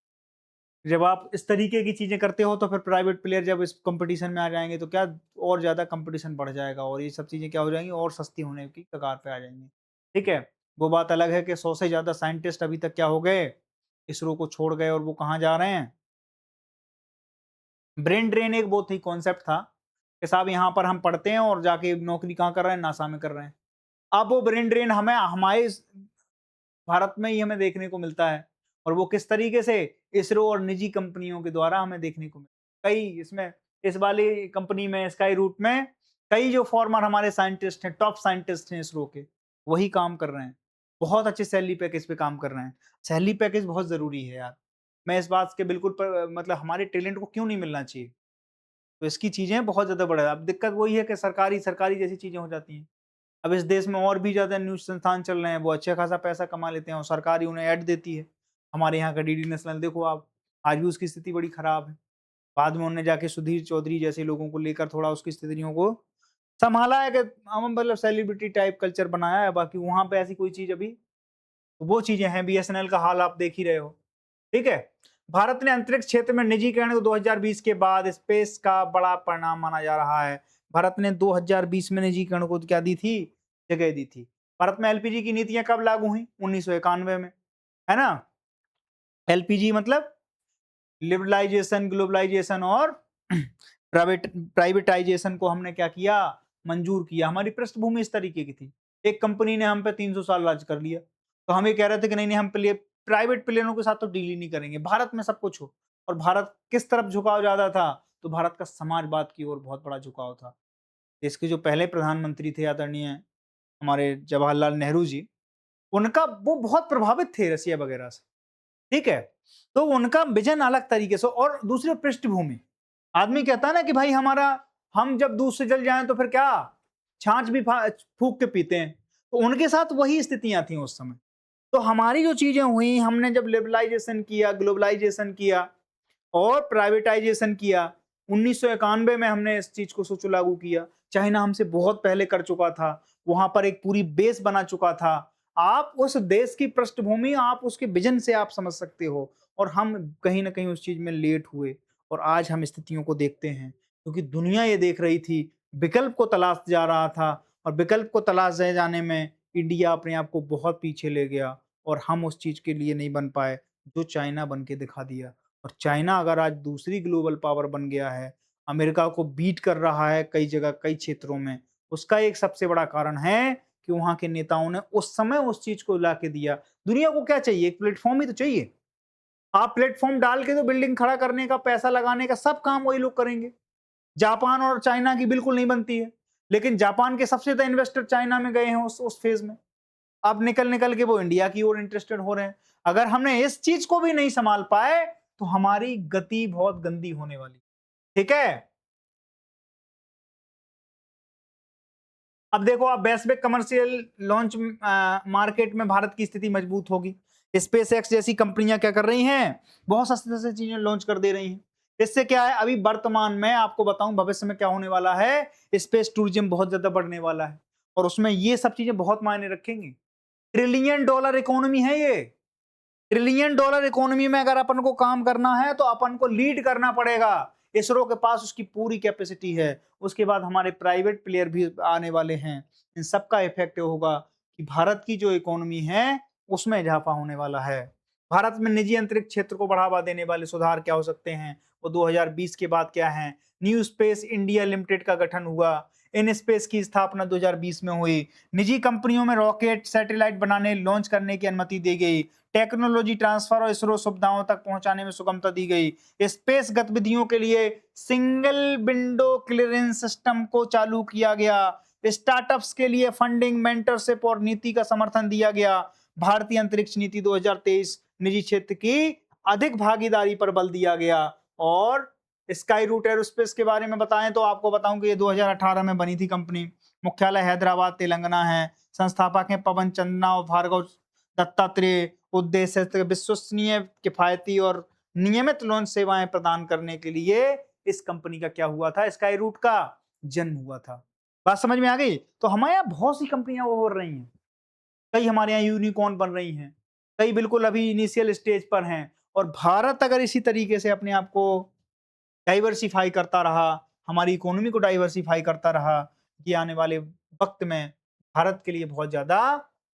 जब आप इस तरीके की चीज़ें करते हो तो फिर प्राइवेट प्लेयर जब इस कॉम्पिटिशन में आ जाएँगे तो क्या और ज़्यादा कॉम्पिटिशन बढ़ जाएगा और ये सब चीज़ें क्या हो जाएँगी, और सस्ती होने की कगार पे आ जाएँगी। ठीक है? वो बात अलग है कि 100 से ज़्यादा साइंटिस्ट अभी तक क्या हो गए, इसरो को छोड़ गए और वो कहाँ जा रहे हैं? ब्रेन ड्रेन एक वो थी, कॉन्सेप्ट था कि साहब यहाँ पर हम पढ़ते हैं और जाके नौकरी कहाँ कर रहे हैं? नासा में कर रहे हैं। अब वो ब्रेन ड्रेन हमें हमारे भारत में ही हमें देखने को मिलता है और वो किस तरीके से? इसरो और निजी कंपनियों के द्वारा हमें देखने को मिलता है। कई इसमें, इस वाली कंपनी में, स्काई रूट में कई जो फॉर्मर हमारे साइंटिस्ट हैं, टॉप साइंटिस्ट हैं इसरो के, वही काम कर रहे हैं। बहुत अच्छे सैलरी पैकेज पे काम कर रहे हैं। सैलरी पैकेज बहुत ज़रूरी है यार। मैं इस बात के बिल्कुल मतलब हमारे टैलेंट को क्यों नहीं मिलना चाहिए? तो इसकी चीज़ें बहुत ज़्यादा बढ़, अब दिक्कत वही है कि सरकारी सरकारी जैसी चीज़ें हो जाती हैं। अब इस देश में और भी ज़्यादा न्यूज़ संस्थान चल रहे हैं, वो अच्छा खासा पैसा कमा लेते हैं और सरकार ही उन्हें ऐड देती है। हमारे यहाँ का डीडी नेशनल देखो आप, आज भी उसकी स्थिति बड़ी खराब है। बाद में उन्होंने जाके सुधीर चौधरी जैसे लोगों को लेकर थोड़ा उसकी स्थितियों को सँभाला है कि हम मतलब सेलिब्रिटी टाइप कल्चर बनाया है, बाकी वहाँ पे ऐसी कोई चीज़ अभी, वो चीज़ें हैं। बीएसएनएल का हाल आप देख ही रहे हो। ठीक है? भारत ने अंतरिक्ष क्षेत्र में निजीकरण को 2020 के बाद स्पेस का बड़ा परिणाम माना जा रहा है। भारत ने 2020 में निजीकरण को क्या दी थी? जगह दी थी। भारत में एलपीजी की नीतियाँ कब लागू हुई? 1991 में, है ना? एलपीजी मतलब लिबरलाइजेशन, ग्लोबलाइजेशन और प्राइवेटाइजेशन को हमने क्या किया? मंजूर किया। हमारी पृष्ठभूमि इस तरीके की थी। एक कंपनी ने हम पे 300 साल राज कर लिया। तो हम ये कह रहे थे कि नहीं, नहीं हम प्ले प्राइवेट प्लेयरों के साथ तो डील ही नहीं करेंगे। भारत में सब कुछ हो। और भारत किस तरफ झुकाव ज़्यादा था? तो भारत का समाजवाद की ओर बहुत बड़ा झुकाव था। देश के जो पहले प्रधानमंत्री थे आदरणीय हमारे जवाहरलाल नेहरू जी, उनका वो बहुत प्रभावित थे रसिया वगैरह से। ठीक है? तो उनका विज़न अलग तरीके से, और दूसरी पृष्ठभूमि। आदमी कहता है ना कि भाई हमारा, हम जब दूध से जल जाएँ तो फिर क्या? छाछ भी फूँक के पीते हैं। तो उनके साथ वही स्थितियाँ थी उस समय। तो हमारी जो चीज़ें हुई, हमने जब लिबरलाइज़ेशन किया, ग्लोबलाइज़ेशन किया और प्राइवेटाइज़ेशन किया, 1991 में हमने इस चीज़ को सोचो लागू किया। चाइना हमसे बहुत पहले कर चुका था, वहाँ पर एक पूरी बेस बना चुका था। आप उस देश की पृष्ठभूमि, आप उसके विज़न से आप समझ सकते हो, और हम कहीं न कहीं उस चीज़ में लेट हुए और आज हम स्थितियों को देखते हैं। क्योंकि दुनिया ये देख रही थी, विकल्प को तलाश जा रहा था और विकल्प को तलाश जाए जाने में इंडिया अपने आप को बहुत पीछे ले गया और हम उस चीज़ के लिए नहीं बन पाए, जो चाइना बन के दिखा दिया। और चाइना अगर आज दूसरी ग्लोबल पावर बन गया है, अमेरिका को बीट कर रहा है कई जगह, कई क्षेत्रों में, उसका एक सबसे बड़ा कारण है कि वहाँ के नेताओं ने उस समय उस चीज़ को ला के दिया। दुनिया को क्या चाहिए? एक प्लेटफ़ॉर्म ही तो चाहिए। आप प्लेटफ़ॉर्म डाल के तो बिल्डिंग खड़ा करने का, पैसा लगाने का सब काम वही लोग करेंगे। जापान और चाइना की बिल्कुल नहीं बनती है, लेकिन जापान के सबसे ज़्यादा इन्वेस्टर चाइना में गए हैं उस फ़ेज़ में। अब निकल-निकल के वो इंडिया की ओर इंटरेस्टेड हो रहे हैं। अगर हमने इस चीज़ को भी नहीं सँभाल पाए, तो हमारी गति बहुत गंदी होने वाली। ठीक है? अब देखो, अब वैश्विक कमर्शियल लॉन्च मार्केट में भारत की स्थिति मजबूत होगी। स्पेस एक्स जैसी कंपनियां क्या कर रही हैं? बहुत सस्ते-सस्ते चीजें लॉन्च कर दे रही हैं। इससे क्या है, अभी वर्तमान में आपको बताऊं भविष्य में क्या होने वाला है, स्पेस टूरिज्म बहुत ज्यादा बढ़ने वाला है और उसमें ये सब चीजें बहुत मायने रखेंगी। ट्रिलियन डॉलर इकोनॉमी है ये। ट्रिलियन डॉलर इकोनॉमी में अगर अपन को काम करना है तो अपन को लीड करना पड़ेगा। इसरो के पास उसकी पूरी कैपेसिटी है। उसके बाद हमारे प्राइवेट प्लेयर भी आने वाले हैं। इन सबका इफेक्ट होगा कि भारत की जो इकोनॉमी है उसमें इजाफा होने वाला है। भारत में निजी अंतरिक्ष क्षेत्र को बढ़ावा देने वाले सुधार क्या हो सकते हैं, वो 2020 के बाद क्या है? न्यू स्पेस इंडिया लिमिटेड का गठन हुआ। इन स्पेस की स्थापना 2020 में हुई। निजी कंपनियों में रॉकेट, सैटेलाइट बनाने, लॉन्च करने की अनुमति दी गई। टेक्नोलॉजी ट्रांसफर और इसरो सुविधाओं तक पहुंचाने में सुगमता दी गई। स्पेस गतिविधियों के लिए सिंगल विंडो क्लियरेंस सिस्टम को चालू किया गया। स्टार्टअप्स के लिए फंडिंग, मेंटरशिप और नीति का समर्थन दिया गया। भारतीय अंतरिक्ष नीति 2023 निजी क्षेत्र की अधिक भागीदारी पर बल दिया गया। और स्काई रूट एरोस्पेस के बारे में बताएं तो आपको बताऊं कि ये 2018 में बनी थी कंपनी। मुख्यालय हैदराबाद, तेलंगाना है। संस्थापक हैं पवन चंद्रा और भार्गव दत्तात्रेय। उद्देश्य है विश्वसनीय, किफायती और नियमित लॉन्च सेवाएं प्रदान करने के लिए इस कंपनी का क्या हुआ था? स्काई रूट का जन्म हुआ था। बात समझ में आ गई? तो हमारे यहाँ बहुत सी कंपनियां वो हो रही हैं। कई हमारे यहाँ यूनिकॉर्न बन रही हैं, कई बिल्कुल अभी इनिशियल स्टेज पर हैं। और भारत अगर इसी तरीके से अपने आप को डाइवर्सिफाई करता रहा, हमारी इकोनॉमी को डाइवर्सिफाई करता रहा, ये आने वाले वक्त में भारत के लिए बहुत ज्यादा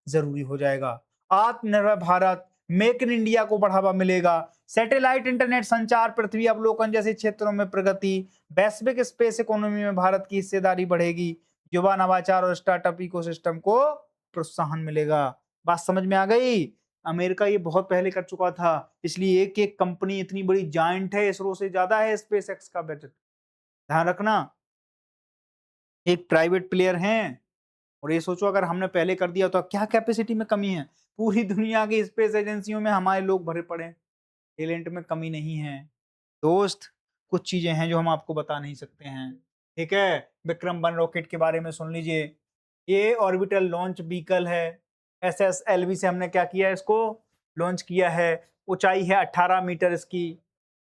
जरूरी हो जाएगा। आत्मनिर्भर भारत, मेक इन इंडिया को बढ़ावा मिलेगा। सैटेलाइट, इंटरनेट, संचार, पृथ्वी अवलोकन जैसे क्षेत्रों में प्रगति, वैश्विक स्पेस इकोनॉमी में भारत की हिस्सेदारी बढ़ेगी। युवा नवाचार और स्टार्टअप इकोसिस्टम को प्रोत्साहन मिलेगा। बात समझ में आ गई? अमेरिका ये बहुत पहले कर चुका था, इसलिए एक एक कंपनी इतनी बड़ी जायंट है, इसरो से ज्यादा है स्पेस एक्स का बजट। ध्यान रखना, एक प्राइवेट प्लेयर हैं। और ये सोचो अगर हमने पहले कर दिया तो क्या कैपेसिटी में कमी है? पूरी दुनिया की स्पेस एजेंसियों में हमारे लोग भरे पड़े हैं, टैलेंट में कमी नहीं है। दोस्त, कुछ चीजें हैं जो हम आपको बता नहीं सकते हैं। ठीक है, विक्रम वन रॉकेट के बारे में सुन लीजिए। ये ऑर्बिटल लॉन्च व्हीकल है। SSLV से हमने क्या किया है, इसको लॉन्च किया है। ऊंचाई है 18 मीटर इसकी,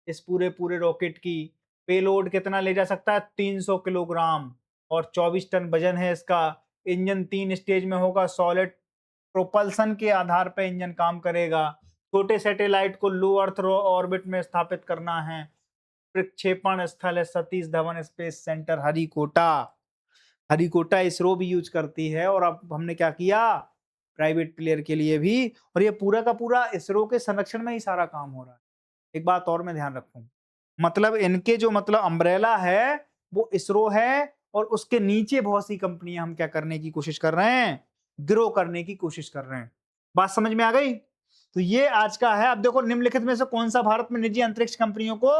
इस पूरे पूरे रॉकेट की। पेलोड कितना ले जा सकता है? 300 किलोग्राम और 24 टन वजन है इसका। इंजन 3 स्टेज में होगा। सॉलिड प्रोपल्सन के आधार पर इंजन काम करेगा। छोटे सैटेलाइट को लो अर्थ ऑर्बिट में स्थापित करना है। प्रक्षेपण स्थल है सतीश धवन स्पेस सेंटर, हरिकोटा। हरिकोटा इसरो भी यूज करती है। और अब हमने क्या किया, प्राइवेट प्लेयर के लिए भी। और ये पूरा का पूरा इसरो के संरक्षण में ही सारा काम हो रहा है। एक बात और मैं ध्यान रखूं, मतलब इनके जो मतलब अम्ब्रेला है वो इसरो है, और उसके नीचे बहुत सी कंपनियां हम क्या करने की कोशिश कर रहे हैं, ग्रो करने की कोशिश कर रहे हैं। बात समझ में आ गई? तो ये आज का है। अब देखो, निम्नलिखित में से कौन सा भारत में निजी अंतरिक्ष कंपनियों को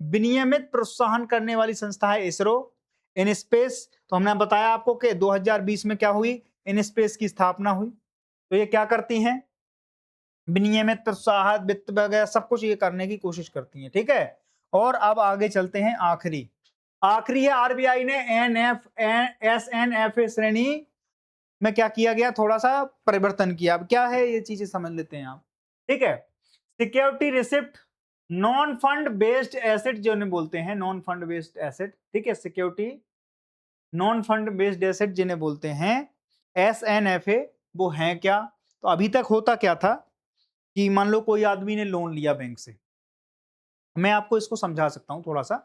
विनियमित प्रोत्साहन करने वाली संस्था है? इसरो। इन स्पेस, तो हमने बताया आपको कि 2020 में क्या हुई, इन स्पेस की स्थापना हुई। तो ये क्या करती हैं? विनियमित प्रोत्साहन, वित्त वगैरह सब कुछ ये करने की कोशिश करती हैं। ठीक है, और अब आगे चलते हैं। आखिरी आखिरी है, आरबीआई ने SNFA श्रेणी में क्या किया गया, थोड़ा सा परिवर्तन किया। अब क्या है ये चीजें समझ लेते हैं आप। ठीक है, security receipt, non fund based asset जो बोलते हैं, नॉन फंड बेस्ड एसेट। ठीक है, security non fund based asset जिन्हें बोलते हैं SNFA, वो है क्या? तो अभी तक होता क्या था कि मान लो कोई आदमी ने लोन लिया बैंक से, मैं आपको इसको समझा सकता हूं थोड़ा सा।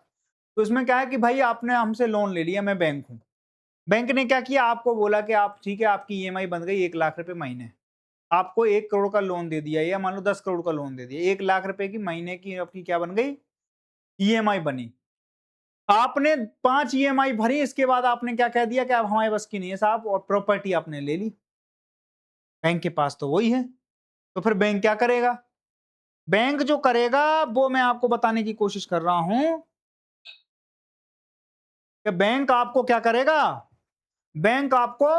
तो इसमें क्या है कि भाई आपने हमसे लोन ले लिया, मैं बैंक हूं। बैंक ने क्या किया, आपको बोला कि आप ठीक है, आपकी EMI बन गई 1 लाख रुपए महीने। आपको 1 करोड़ का लोन दे दिया या मान लो 10 करोड़ का लोन दे दिया, 1 लाख रुपए की महीने की आपकी क्या बन गई? ईएमआई बनी। आपने 5 ईएमआई भरी, इसके बाद आपने क्या कह दिया कि अब हमारे बस की नहीं है साहब, और प्रॉपर्टी आपने ले ली। बैंक के पास तो वही है। तो फिर बैंक क्या करेगा? बैंक जो करेगा वो मैं आपको बताने की कोशिश कर रहा हूं कि बैंक आपको क्या करेगा? बैंक आपको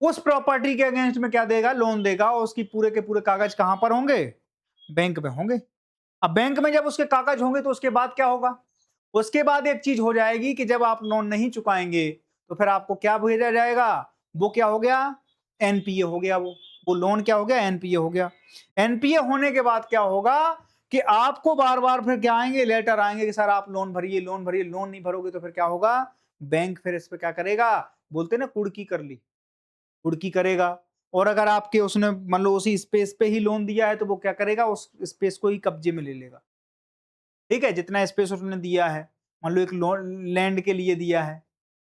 उस प्रॉपर्टी के अगेंस्ट में क्या देगा? लोन देगा, और उसकी पूरे के पूरे कागज कहां पर होंगे? बैंक में होंगे। अब बैंक में जब उसके कागज होंगे तो उसके बाद क्या होगा? उसके बाद एक चीज हो जाएगी कि जब आप लोन नहीं चुकाएंगे तो फिर आपको क्या भेजा जाएगा? वो क्या हो गया? एनपीए हो गया। वो लोन क्या हो गया? एनपीए हो गया। एनपीए होने के बाद क्या होगा कि आपको बार बार फिर क्या आएंगे? लेटर आएंगे कि सर आप लोन भरिए, लोन भरिए। लोन नहीं भरोगे तो फिर क्या होगा? बैंक फिर इस पे क्या करेगा? बोलते ना कुड़की कर ली, कुड़की करेगा। और अगर आपके उसने मान लो उसी स्पेस पे ही लोन दिया है तो वो क्या करेगा? उस स्पेस को ही कब्जे में ले लेगा। ठीक है, जितना स्पेस उसने दिया है, मान लो एक लैंड के लिए दिया है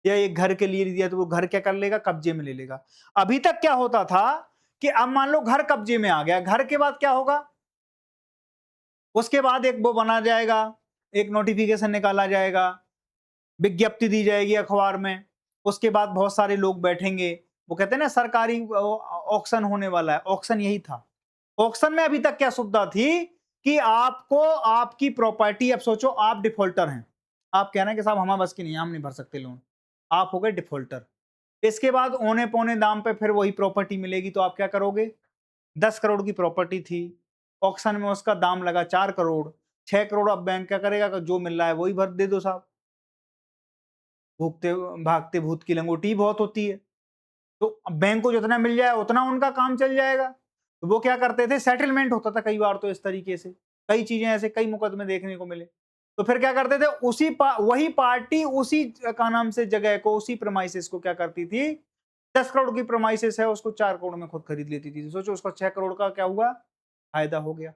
या एक घर के लिए दिया, तो वो घर क्या कर लेगा? कब्जे में ले लेगा। अभी तक क्या होता था कि अब मान लो घर कब्जे में आ गया, घर के बाद क्या होगा? उसके बाद एक वो बना जाएगा, एक नोटिफिकेशन निकाला जाएगा, विज्ञप्ति दी जाएगी अखबार में। उसके बाद बहुत सारे लोग बैठेंगे, वो कहते हैं ना सरकारी ऑक्शन होने वाला है। ऑक्शन यही था। ऑक्शन में अभी तक क्या सुविधा थी कि आपको आपकी प्रॉपर्टी, अब सोचो आप डिफॉल्टर हैं, आप कह रहे हैं कि साहब हमारे बस की नहीं है, हम नहीं भर सकते लोन, आप हो गए डिफॉल्टर। इसके बाद औने पौने दाम पे फिर वही प्रॉपर्टी मिलेगी, तो आप क्या करोगे? 10 करोड़ की प्रॉपर्टी थी, ऑक्शन में उसका दाम लगा 4 करोड़, 6 करोड़। अब बैंक क्या करेगा कि जो मिल रहा है वही भर दे दो साहब। भूखते भागते भूत की लंगोटी बहुत होती है। तो बैंक को जितना मिल जाए उतना उनका काम चल जाएगा। तो वो क्या करते थे? सेटलमेंट होता था कई बार तो इस तरीके से। कई चीजें ऐसे, कई मुकदमे देखने को मिले। तो फिर क्या करते थे? वही पार्टी उसी का नाम से जगह को, उसी प्रेमाइसेस को क्या करती थी? 10 करोड़ की प्रेमाइसेस है, उसको 4 करोड़ में खुद खरीद लेती थी। सोचो उसका 6 करोड़ का क्या हुआ? फायदा हो गया।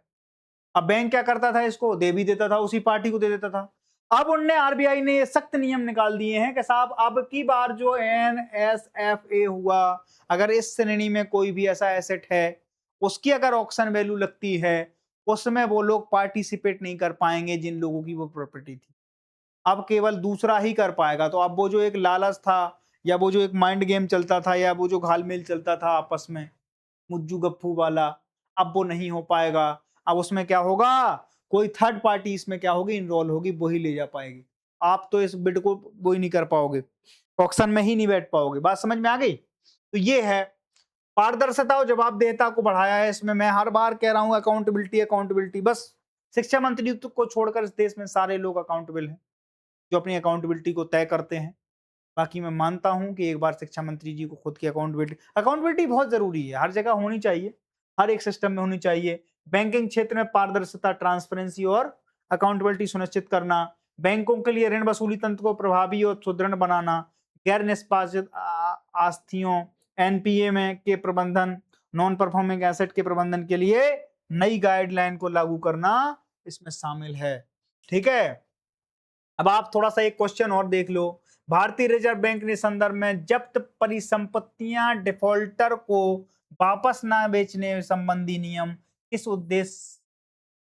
अब बैंक क्या करता था? इसको दे भी देता था, उसी पार्टी को दे देता था। अब उनने, आरबीआई ने ये सख्त नियम निकाल दिए हैं कि साहब अब की बार जो एनएसएफए हुआ, अगर इस श्रेणी में कोई भी ऐसा एसेट है, उसकी अगर ऑक्शन वैल्यू लगती है, उसमें वो लोग पार्टिसिपेट नहीं कर पाएंगे जिन लोगों की वो प्रॉपर्टी थी। अब केवल दूसरा ही कर पाएगा। तो अब वो जो एक लालच था, या वो जो एक माइंड गेम चलता था, या वो जो घालमेल चलता था आपस में मुज्जू गप्फू वाला, अब वो नहीं हो पाएगा। अब उसमें क्या होगा? कोई थर्ड पार्टी इसमें क्या होगी? इनरोल होगी, वही ले जा पाएगी। आप तो इस बिड को वो ही नहीं कर पाओगे, ऑक्शन में ही नहीं बैठ पाओगे। बात समझ में आ गई? तो ये है पारदर्शिता और जवाबदेहिता को बढ़ाया है इसमें। मैं हर बार कह रहा हूं अकाउंटेबिलिटी, अकाउंटेबिलिटी। बस शिक्षा मंत्री को छोड़कर इस देश में सारे लोग अकाउंटेबल हैं, जो अपनी अकाउंटेबिलिटी को तय करते हैं। बाकी मैं मानता हूं कि एक बार शिक्षा मंत्री जी को खुद की अकाउंटेबिलिटी, अकाउंटेबिलिटी बहुत जरूरी है, हर जगह होनी चाहिए, हर एक सिस्टम में होनी चाहिए। बैंकिंग क्षेत्र में पारदर्शिता, ट्रांसपेरेंसी और अकाउंटेबिलिटी सुनिश्चित करना, बैंकों के लिए ऋण वसूली तंत्र को प्रभावी और सुदृढ़ बनाना, गैर निष्पादित आस्तियों, एनपीए में के प्रबंधन, नॉन परफॉर्मिंग एसेट के प्रबंधन के लिए नई गाइडलाइन को लागू करना इसमें शामिल है। ठीक है, अब आप थोड़ा सा एक क्वेश्चन और देख लो। भारतीय रिजर्व बैंक ने संदर्भ में जब्त परिसंपत्तियां डिफॉल्टर को वापस ना बेचने संबंधी नियम किस उद्देश्य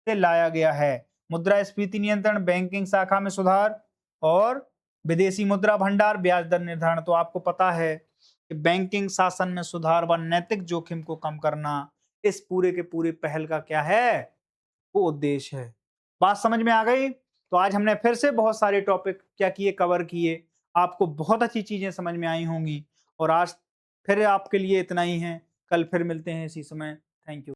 से लाया गया है? मुद्रास्फीति नियंत्रण, बैंकिंग शाखा में सुधार, और विदेशी मुद्रा भंडार, ब्याज दर निर्धारण। तो आपको पता है कि बैंकिंग शासन में सुधार व नैतिक जोखिम को कम करना इस पूरे के पूरे पहल का क्या है? वो उद्देश्य है। बात समझ में आ गई? तो आज हमने फिर से बहुत सारे टॉपिक क्या किए, कवर किए। आपको बहुत अच्छी चीजें समझ में आई होंगी। और आज फिर आपके लिए इतना ही है। कल फिर मिलते हैं इसी समय। Thank you.